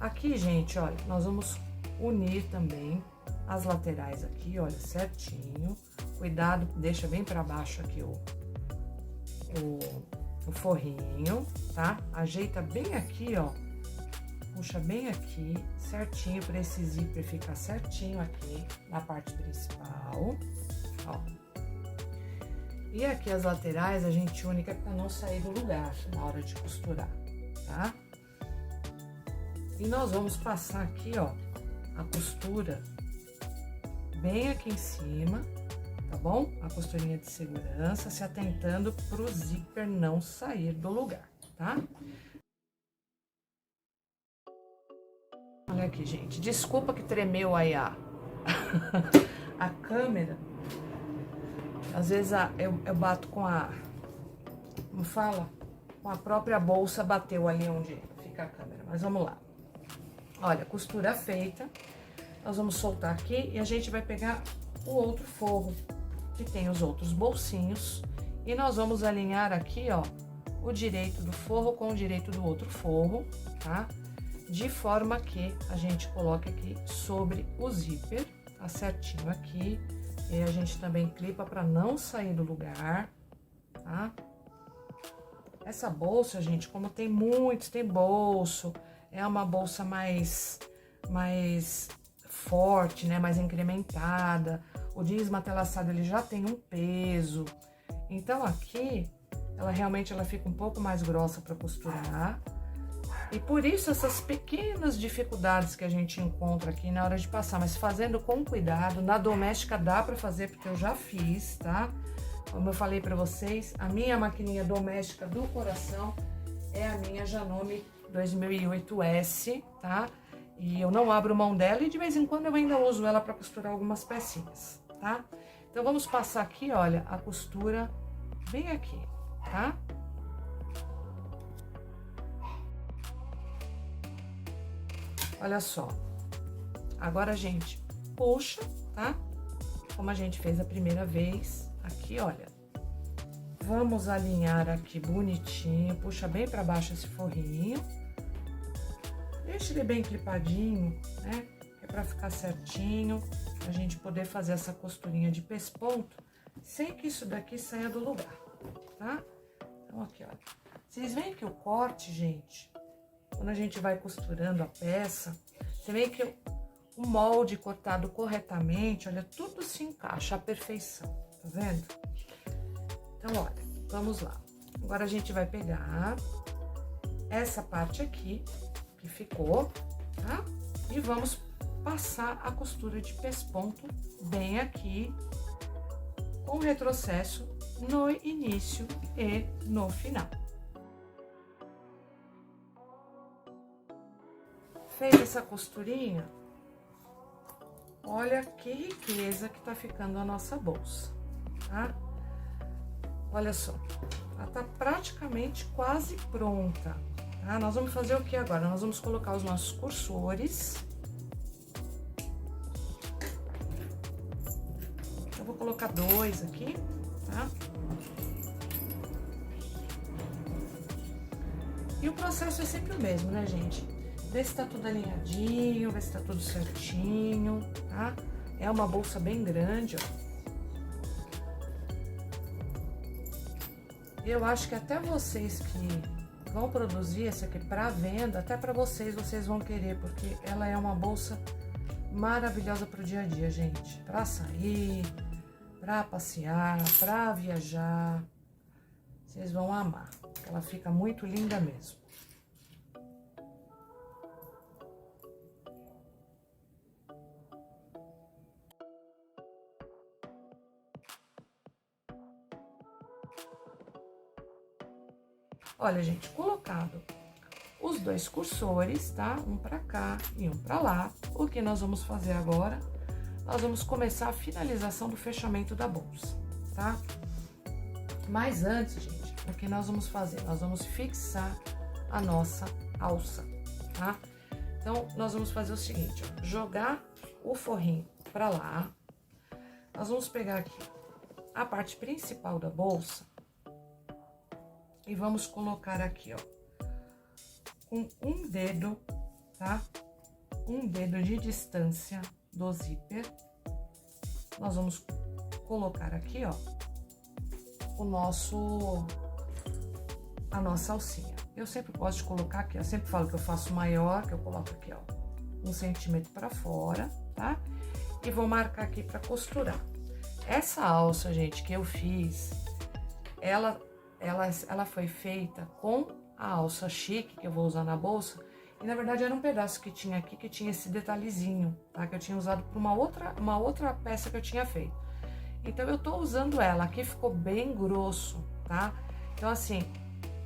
Aqui, gente, olha, nós vamos unir também as laterais aqui, olha, certinho. Cuidado, deixa bem pra baixo aqui o forrinho, tá? Ajeita bem aqui, ó. Puxa bem aqui, certinho, para esse zíper ficar certinho aqui na parte principal, ó. E aqui as laterais a gente une para não sair do lugar na hora de costurar, tá? E nós vamos passar aqui, ó, a costura bem aqui em cima, tá bom? A costurinha de segurança, se atentando pro zíper não sair do lugar, tá? Olha aqui, gente, desculpa que tremeu aí a câmera. Às vezes eu bato com como fala? Com a própria bolsa, bateu ali onde fica a câmera, mas vamos lá. Olha, costura feita, nós vamos soltar aqui e a gente vai pegar o outro forro, que tem os outros bolsinhos, e nós vamos alinhar aqui, ó, o direito do forro com o direito do outro forro, tá? De forma que a gente coloque aqui sobre o zíper, tá certinho aqui. E a gente também clipa para não sair do lugar, tá? Essa bolsa, gente, como tem bolso, é uma bolsa mais forte, né? Mais incrementada. O jeans matelaçado, ele já tem um peso. Então, aqui, ela fica um pouco mais grossa para costurar. E por isso, essas pequenas dificuldades que a gente encontra aqui na hora de passar, mas fazendo com cuidado. Na doméstica dá pra fazer, porque eu já fiz, tá? Como eu falei pra vocês, a minha maquininha doméstica do coração é a minha Janome 2008S, tá? E eu não abro mão dela e de vez em quando eu ainda uso ela pra costurar algumas pecinhas, tá? Então, vamos passar aqui, olha, a costura bem aqui, tá? Olha só, agora a gente puxa, tá? Como a gente fez a primeira vez, aqui, olha. Vamos alinhar aqui bonitinho, puxa bem pra baixo esse forrinho. Deixa ele bem clipadinho, né? É pra ficar certinho, a gente poder fazer essa costurinha de pesponto, sem que isso daqui saia do lugar, tá? Então, aqui, olha. Vocês veem que o corte, gente... Quando a gente vai costurando a peça, você vê que o molde cortado corretamente, olha, tudo se encaixa à perfeição, tá vendo? Então, olha, vamos lá. Agora, a gente vai pegar essa parte aqui, que ficou, tá? E vamos passar a costura de pesponto bem aqui, com retrocesso no início e no final. Fez essa costurinha, olha que riqueza que tá ficando a nossa bolsa, tá? Olha só, ela tá praticamente quase pronta, tá? Nós vamos fazer o que agora? Nós vamos colocar os nossos cursores. Eu vou colocar 2 aqui, tá? E o processo é sempre o mesmo, né, gente? Vê se tá tudo alinhadinho, vê se tá tudo certinho, tá? É uma bolsa bem grande, ó. Eu acho que até vocês que vão produzir essa aqui pra venda, até pra vocês vão querer, porque ela é uma bolsa maravilhosa pro dia a dia, gente. Pra sair, pra passear, pra viajar. Vocês vão amar. Ela fica muito linda mesmo. Olha, gente, colocado os 2 cursores, tá? Um pra cá e um pra lá. O que nós vamos fazer agora? Nós vamos começar a finalização do fechamento da bolsa, tá? Mas antes, gente, o que nós vamos fazer? Nós vamos fixar a nossa alça, tá? Então, nós vamos fazer o seguinte, ó, jogar o forrinho pra lá. Nós vamos pegar aqui a parte principal da bolsa e vamos colocar aqui, ó, com um dedo, tá? Um dedo de distância do zíper. Nós vamos colocar aqui, ó, a nossa alcinha. Eu sempre gosto de colocar aqui, eu sempre falo que eu faço maior, que eu coloco aqui, ó, 1 centímetro pra fora, tá? E vou marcar aqui pra costurar. Essa alça, gente, que eu fiz, ela foi feita com a alça chique que eu vou usar na bolsa. E na verdade era um pedaço que tinha aqui, que tinha esse detalhezinho, tá? Que eu tinha usado para uma outra peça que eu tinha feito. Então eu tô usando ela, aqui ficou bem grosso, tá? Então assim,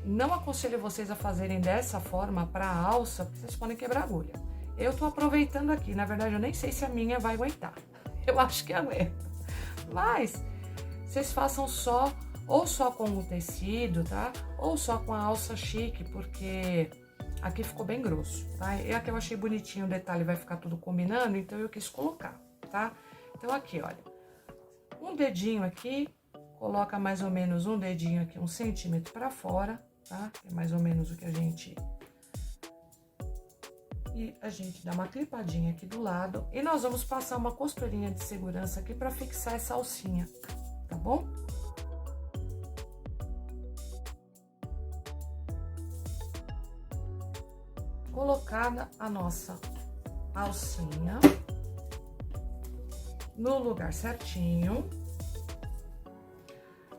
não aconselho vocês a fazerem dessa forma para a alça, porque vocês podem quebrar a agulha. Eu tô aproveitando aqui, na verdade eu nem sei se a minha vai aguentar. Eu acho que aguenta. Mas vocês façam só, ou só com o tecido, tá? Ou só com a alça chique, porque aqui ficou bem grosso, tá? E aqui eu achei bonitinho, o detalhe vai ficar tudo combinando, então eu quis colocar, tá? Então aqui, olha, um dedinho aqui, coloca mais ou menos um dedinho aqui, 1 centímetro pra fora, tá? É mais ou menos o que a gente... E a gente dá uma clipadinha aqui do lado e nós vamos passar uma costurinha de segurança aqui pra fixar essa alcinha, tá bom? Colocada a nossa alcinha no lugar certinho,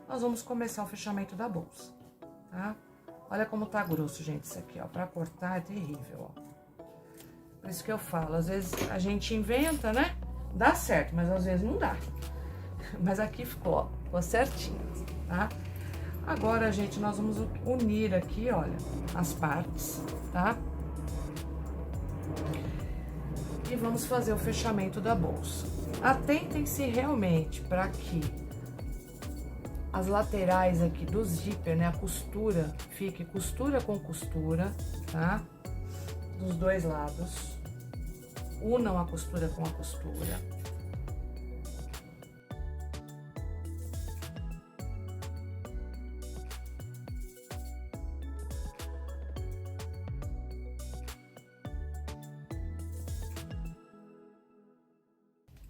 nós vamos começar o fechamento da bolsa, tá? Olha como tá grosso, gente, isso aqui, ó, pra cortar é terrível, ó. Por isso que eu falo, às vezes a gente inventa, né? Dá certo, mas às vezes não dá. Mas aqui ficou, ó, ficou certinho, tá? Agora, gente, nós vamos unir aqui, olha, as partes, tá? E vamos fazer o fechamento da bolsa. Atentem-se realmente para que as laterais aqui do zíper, né, a costura, fique costura com costura, tá? Dos dois lados. Unam a costura com a costura.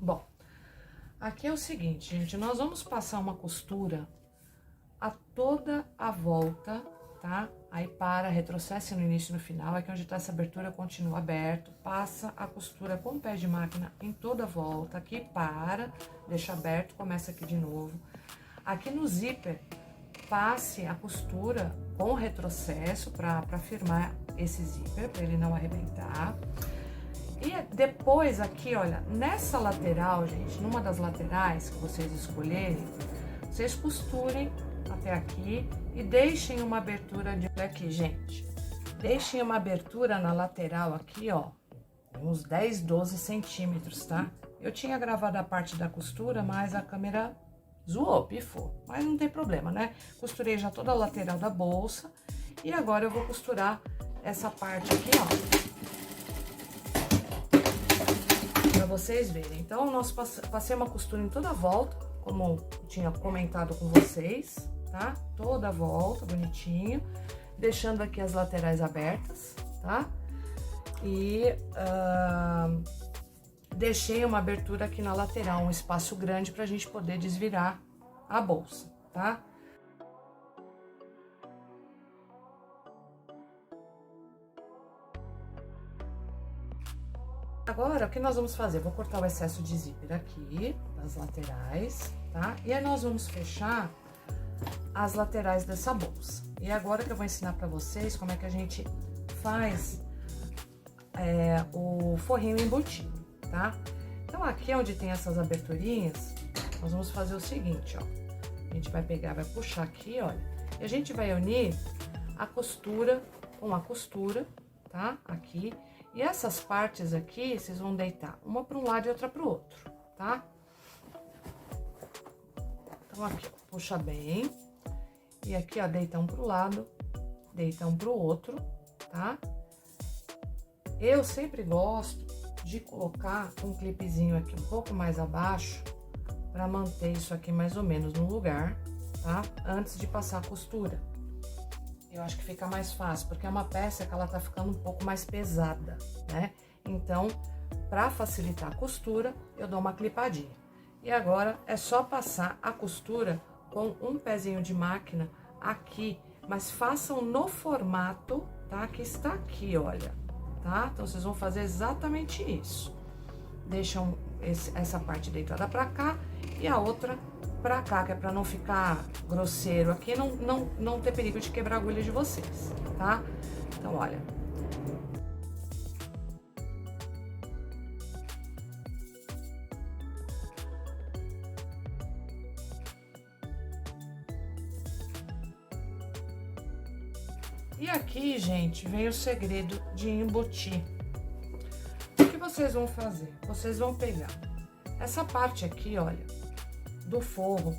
Bom, aqui é o seguinte, gente, nós vamos passar uma costura a toda a volta tá? Aí para, retrocesse no início e no final, aqui onde tá essa abertura continua aberto, passa a costura com o pé de máquina em toda a volta, aqui para, deixa aberto, começa aqui de novo. Aqui no zíper, passe a costura com retrocesso para firmar esse zíper, para ele não arrebentar. E depois aqui, olha, nessa lateral, gente, numa das laterais que vocês escolherem, vocês costurem até aqui e deixem uma abertura de aqui, gente. Deixem uma abertura na lateral aqui, ó, uns 10, 12 centímetros, tá? Eu tinha gravado a parte da costura, mas a câmera zoou, pifou. Mas não tem problema, né? Costurei já toda a lateral da bolsa e agora eu vou costurar essa parte aqui, ó. Pra vocês verem. Então, nós passei uma costura em toda a volta, como eu tinha comentado com vocês, tá? Toda a volta, bonitinho. Deixando aqui as laterais abertas, tá? E deixei uma abertura aqui na lateral, um espaço grande pra gente poder desvirar a bolsa, tá? Agora, o que nós vamos fazer? Vou cortar o excesso de zíper aqui, das laterais, tá? E aí, nós vamos fechar as laterais dessa bolsa. E agora que eu vou ensinar pra vocês como é que a gente faz o forrinho embutido, tá? Então, aqui onde tem essas aberturinhas, nós vamos fazer o seguinte, ó. A gente vai pegar, vai puxar aqui, olha. E a gente vai unir a costura com a costura, tá? Aqui. E essas partes aqui, vocês vão deitar uma para um lado e outra para o outro, tá? Então, aqui, ó, puxa bem. E aqui, ó, deita um pro lado, deita um pro outro, tá? Eu sempre gosto de colocar um clipezinho aqui um pouco mais abaixo para manter isso aqui mais ou menos no lugar, tá? Antes de passar a costura. Eu acho que fica mais fácil, porque é uma peça que ela tá ficando um pouco mais pesada, né? Então, para facilitar a costura, eu dou uma clipadinha. E agora, é só passar a costura com um pezinho de máquina aqui, mas façam no formato, tá? Que está aqui, olha, tá? Então, vocês vão fazer exatamente isso. Deixam essa parte deitada pra cá e a outra pra cá, que é pra não ficar grosseiro aqui, não ter perigo de quebrar a agulha de vocês, tá? Então, olha. E aqui, gente, vem o segredo de embutir. O que vocês vão fazer? Vocês vão pegar essa parte aqui, olha, do forro,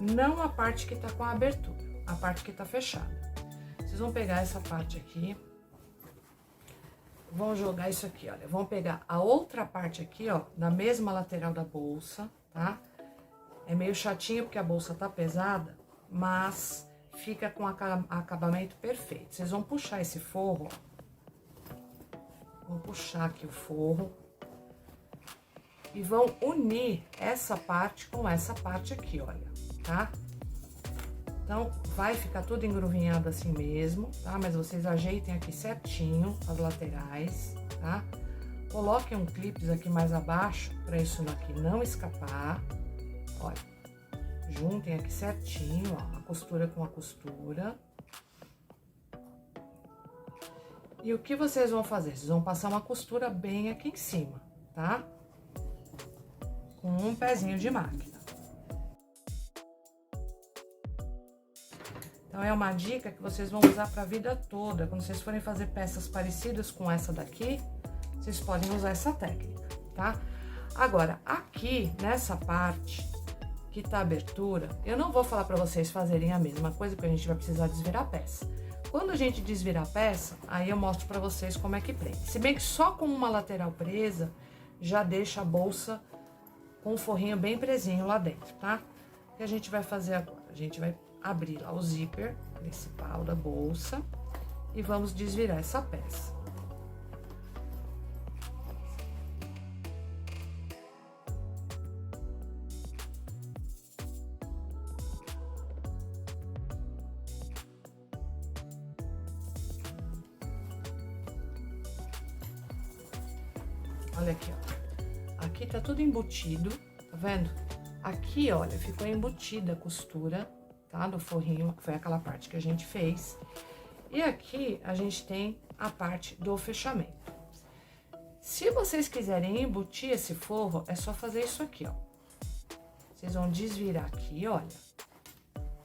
não a parte que tá com a abertura, a parte que tá fechada. Vocês vão pegar essa parte aqui, vão jogar isso aqui, olha, vão pegar a outra parte aqui, ó, na mesma lateral da bolsa, tá? É meio chatinho porque a bolsa tá pesada, mas fica com acabamento perfeito. Vocês vão puxar esse forro, ó. Vão puxar aqui o forro. E vão unir essa parte com essa parte aqui, olha, tá? Então, vai ficar tudo engruvinhado assim mesmo, tá? Mas vocês ajeitem aqui certinho as laterais, tá? Coloquem um clips aqui mais abaixo, pra isso aqui não escapar. Olha, juntem aqui certinho, ó, a costura com a costura. E o que vocês vão fazer? Vocês vão passar uma costura bem aqui em cima, tá? Com um pezinho de máquina. Então, é uma dica que vocês vão usar para a vida toda. Quando vocês forem fazer peças parecidas com essa daqui, vocês podem usar essa técnica, tá? Agora, aqui, nessa parte que tá a abertura, eu não vou falar para vocês fazerem a mesma coisa, porque a gente vai precisar desvirar a peça. Quando a gente desvirar a peça, aí eu mostro para vocês como é que prende. Se bem que só com uma lateral presa, já deixa a bolsa com o forrinho bem presinho lá dentro, tá? O que a gente vai fazer agora? A gente vai abrir lá o zíper principal da bolsa e vamos desvirar essa peça. Olha aqui, ó. Aqui tá tudo embutido, tá vendo? Aqui, olha, ficou embutida a costura, tá? Do forrinho, que foi aquela parte que a gente fez. E aqui a gente tem a parte do fechamento. Se vocês quiserem embutir esse forro, é só fazer isso aqui, ó. Vocês vão desvirar aqui, olha.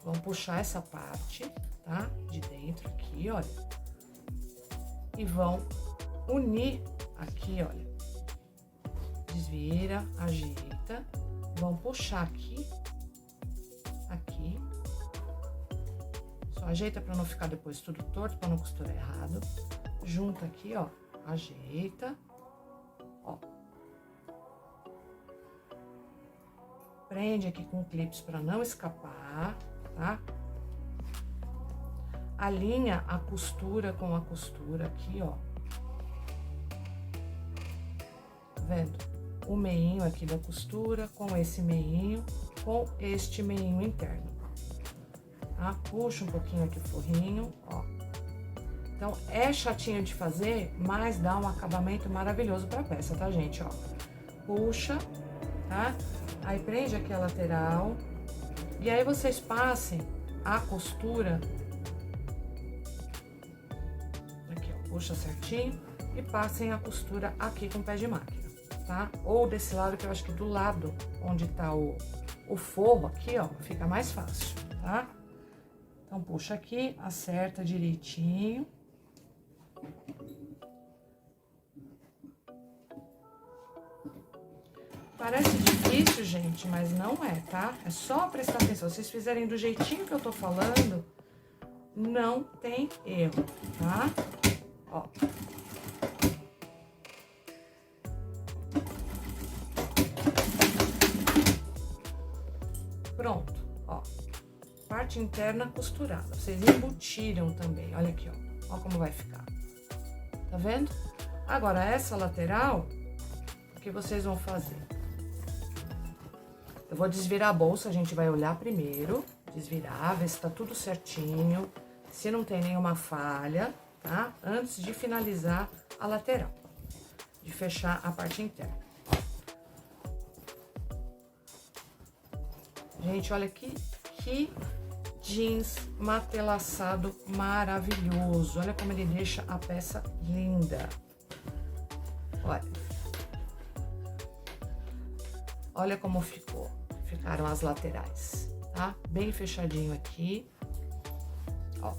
Vão puxar essa parte, tá? De dentro aqui, olha. E vão unir aqui, olha. Desvira, ajeita. Vão puxar aqui. Aqui. Só ajeita pra não ficar depois tudo torto, pra não costurar errado. Junta aqui, ó. Ajeita. Ó. Prende aqui com clips para não escapar, tá? Alinha a costura com a costura aqui, ó. Tá vendo? O meinho aqui da costura com esse meinho, com este meinho interno. Tá? Puxa um pouquinho aqui o forrinho, ó. Então, é chatinho de fazer, mas dá um acabamento maravilhoso pra peça, tá, gente? Ó, puxa, tá? Aí, prende aqui a lateral. E aí, vocês passem a costura. Aqui, ó, puxa certinho. E passem a costura aqui com o pé de máquina, tá? Ou desse lado, que eu acho que do lado onde tá o forro aqui, ó, fica mais fácil, tá? Então, puxa aqui, acerta direitinho. Parece difícil, gente, mas não é, tá? É só prestar atenção. Se vocês fizerem do jeitinho que eu tô falando, não tem erro, tá? Ó. Pronto, ó. Parte interna costurada. Vocês embutiram também, olha aqui, ó. Ó como vai ficar. Tá vendo? Agora, essa lateral, o que vocês vão fazer? Eu vou desvirar a bolsa, a gente vai olhar primeiro, desvirar, ver se tá tudo certinho, se não tem nenhuma falha, tá? Antes de finalizar a lateral, de fechar a parte interna. Gente, olha que jeans matelaçado maravilhoso. Olha como ele deixa a peça linda. Olha. Olha como ficou. Ficaram as laterais, tá? Bem fechadinho aqui. Ó,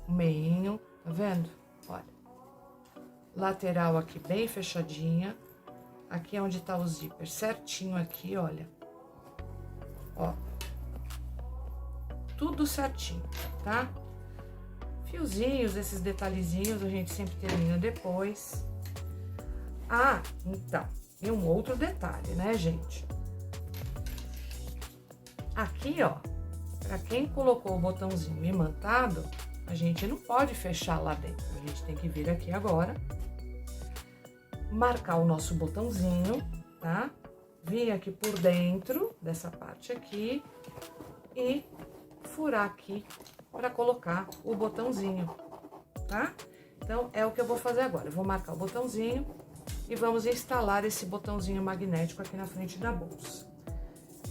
o meinho, tá vendo? Olha. Lateral aqui bem fechadinha. Aqui é onde tá o zíper certinho aqui, olha. Ó. Tudo certinho, tá? Fiozinhos, esses detalhezinhos, a gente sempre termina depois. Ah, então, e um outro detalhe, né, gente? Aqui, ó, pra quem colocou o botãozinho imantado, a gente não pode fechar lá dentro. A gente tem que vir aqui agora, marcar o nosso botãozinho, tá? Vir aqui por dentro dessa parte aqui e furar aqui para colocar o botãozinho, tá? Então, é o que eu vou fazer agora. Eu vou marcar o botãozinho e vamos instalar esse botãozinho magnético aqui na frente da bolsa.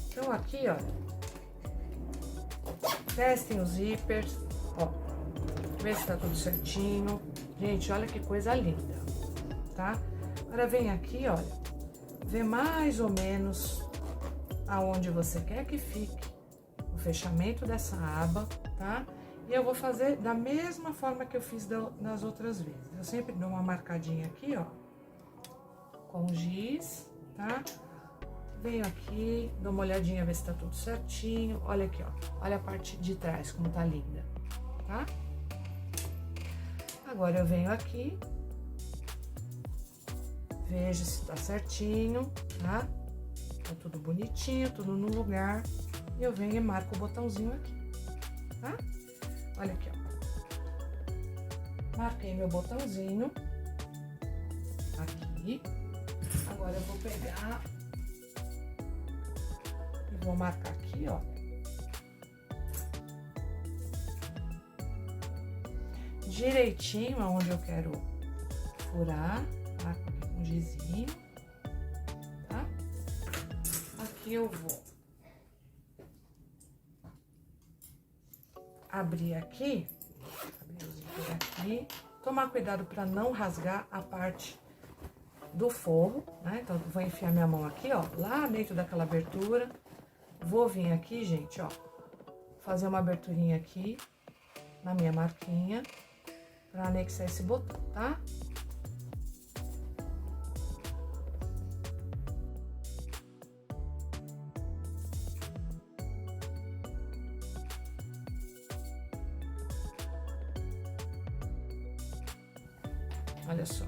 Então, aqui, ó, testem os zippers, ó, vê se tá tudo certinho. Gente, olha que coisa linda, tá? Agora, vem aqui, olha, vê mais ou menos aonde você quer que fique o fechamento dessa aba, tá? E eu vou fazer da mesma forma que eu fiz nas outras vezes. Eu sempre dou uma marcadinha aqui, ó, com giz, tá? Venho aqui, dou uma olhadinha, ver se tá tudo certinho. Olha aqui, ó, olha a parte de trás, como tá linda, tá? Agora eu venho aqui, vejo se tá certinho, tá? Tá tudo bonitinho, tudo no lugar. E eu venho e marco o botãozinho aqui, tá? Olha aqui, ó. Marquei meu botãozinho aqui. Agora eu vou pegar e vou marcar aqui, ó. Direitinho aonde eu quero furar, marco aqui com gizinho. E eu vou abrir aqui, tomar cuidado para não rasgar a parte do forro, né? Então, vou enfiar minha mão aqui, ó, lá dentro daquela abertura. Vou vir aqui, gente, ó, fazer uma aberturinha aqui na minha marquinha para anexar esse botão, tá? Olha só.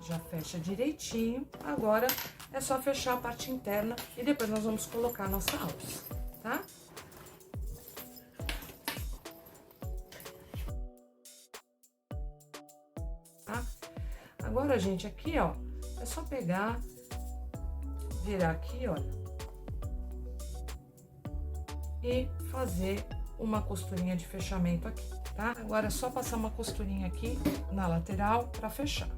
Já fecha direitinho. Agora é só fechar a parte interna e depois nós vamos colocar a nossa alça, tá? Agora, gente, aqui, ó, é só pegar, virar aqui, olha, e fazer uma costurinha de fechamento aqui, tá? Agora é só passar uma costurinha aqui na lateral pra fechar.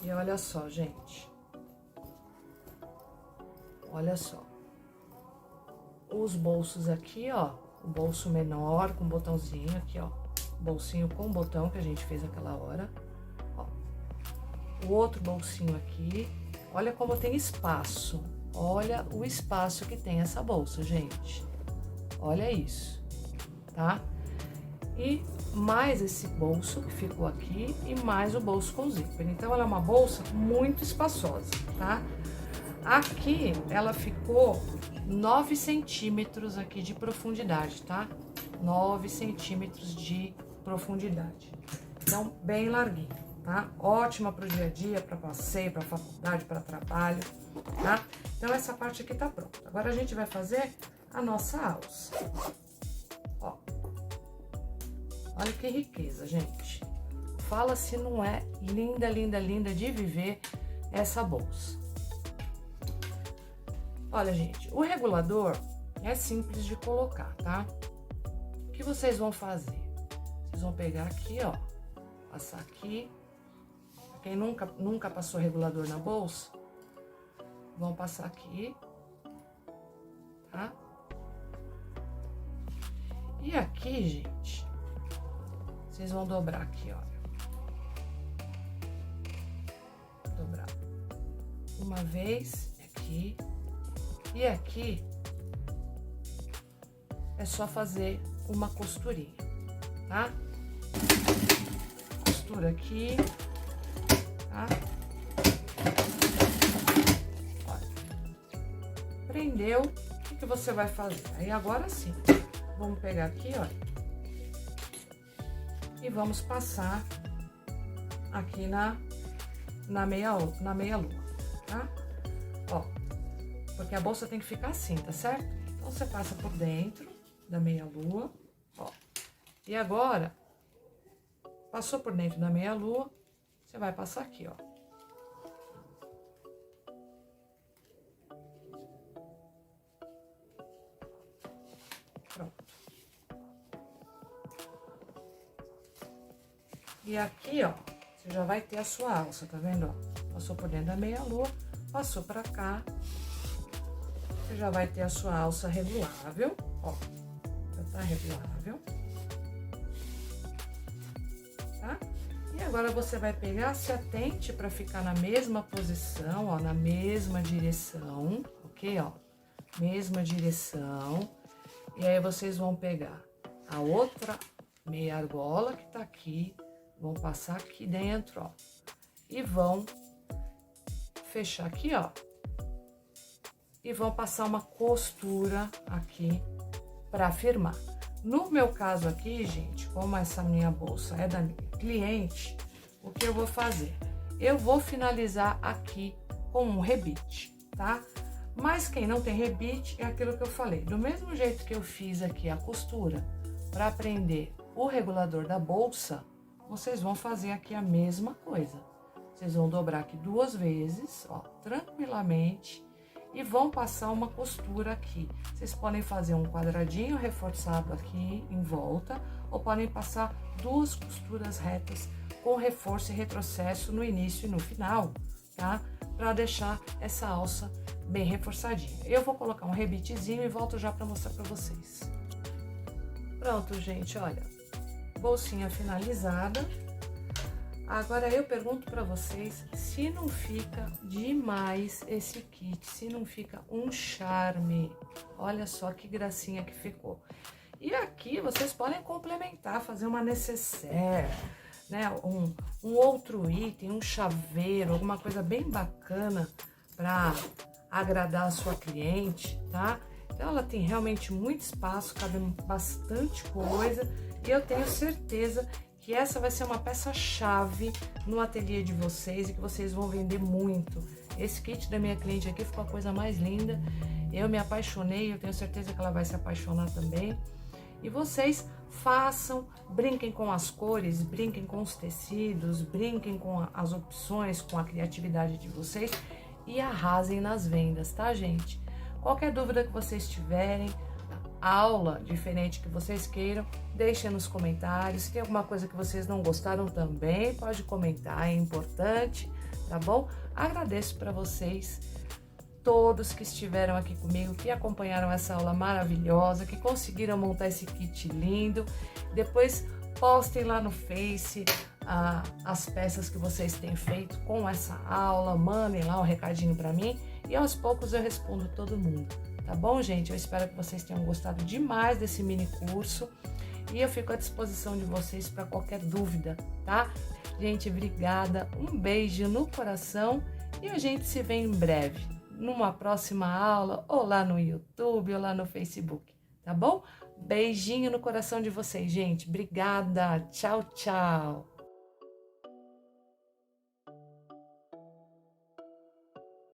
E olha só, gente. Olha só. Os bolsos aqui, ó, o bolso menor com botãozinho aqui, ó. Bolsinho com botão que a gente fez aquela hora, ó. O outro bolsinho aqui, olha como tem espaço. Olha o espaço que tem essa bolsa, gente. Olha isso, tá? E mais esse bolso que ficou aqui e mais o bolso com zíper. Então, ela é uma bolsa muito espaçosa, tá? Aqui, ela ficou 9 centímetros aqui de profundidade, tá? 9 centímetros de profundidade. Então, bem larguinho, tá? Ótima pro dia a dia, para passeio, para faculdade, para trabalho, tá? Então, essa parte aqui tá pronta. Agora, a gente vai fazer a nossa alça. Ó. Olha que riqueza, gente. Fala se não é linda, linda, linda de viver essa bolsa. Olha, gente, o regulador é simples de colocar, tá? O que vocês vão fazer? Vocês vão pegar aqui, ó, passar aqui. Quem nunca passou regulador na bolsa, vão passar aqui, tá? E aqui, gente, vocês vão dobrar aqui, olha. Dobrar uma vez aqui. E aqui é só fazer uma costurinha, tá? Costura aqui, tá? Olha. Prendeu, o que você vai fazer? Aí agora sim, vamos pegar aqui, olha. E vamos passar aqui na meia lua, tá? Ó, porque a bolsa tem que ficar assim, tá certo? Então, você passa por dentro da meia lua, ó. E agora, passou por dentro da meia lua, você vai passar aqui, ó. Pronto. E aqui, ó, você já vai ter a sua alça, tá vendo, ó? Passou por dentro da meia lua, passou pra cá. Você já vai ter a sua alça regulável, ó, já tá regulável, tá? E agora você vai pegar, se atente para ficar na mesma posição, ó, na mesma direção, ok, ó, mesma direção. E aí, vocês vão pegar a outra meia argola que tá aqui, vão passar aqui dentro, ó, e vão fechar aqui, ó. E vão passar uma costura aqui para firmar. No meu caso aqui, gente, como essa minha bolsa é da minha cliente, o que eu vou fazer? Eu vou finalizar aqui com um rebite, tá? Mas quem não tem rebite, é aquilo que eu falei. Do mesmo jeito que eu fiz aqui a costura para prender o regulador da bolsa, vocês vão fazer aqui a mesma coisa. Vocês vão dobrar aqui 2 vezes, ó, tranquilamente. e vão passar uma costura aqui. Vocês podem fazer um quadradinho reforçado aqui em volta, ou podem passar 2 costuras retas com reforço e retrocesso no início e no final, tá? Para deixar essa alça bem reforçadinha. Eu vou colocar um rebitezinho e volto já para mostrar para vocês. Pronto, gente, olha, bolsinha finalizada. Agora eu pergunto para vocês se não fica demais esse kit, se não fica um charme. Olha só que gracinha que ficou. E aqui vocês podem complementar, fazer uma nécessaire, né? Um outro item, um chaveiro, alguma coisa bem bacana para agradar a sua cliente, tá? Então ela tem realmente muito espaço, cabe bastante coisa e eu tenho certeza que essa vai ser uma peça-chave no ateliê de vocês e que vocês vão vender muito. Esse kit da minha cliente aqui ficou a coisa mais linda. Eu me apaixonei, eu tenho certeza que ela vai se apaixonar também. E vocês façam, brinquem com as cores, brinquem com os tecidos, brinquem com as opções, com a criatividade de vocês e arrasem nas vendas, tá, gente? Qualquer dúvida que vocês tiverem, aula diferente que vocês queiram, deixem nos comentários. Se tem alguma coisa que vocês não gostaram também, pode comentar, é importante, tá bom? Agradeço para vocês, todos que estiveram aqui comigo, que acompanharam essa aula maravilhosa, que conseguiram montar esse kit lindo. Depois postem lá no Face as peças que vocês têm feito com essa aula, mandem lá um recadinho para mim e aos poucos eu respondo todo mundo. Tá bom, gente? Eu espero que vocês tenham gostado demais desse mini curso e eu fico à disposição de vocês para qualquer dúvida, tá? Gente, obrigada, um beijo no coração e a gente se vê em breve, numa próxima aula, ou lá no YouTube, ou lá no Facebook, tá bom? Beijinho no coração de vocês, gente. Obrigada. Tchau, tchau.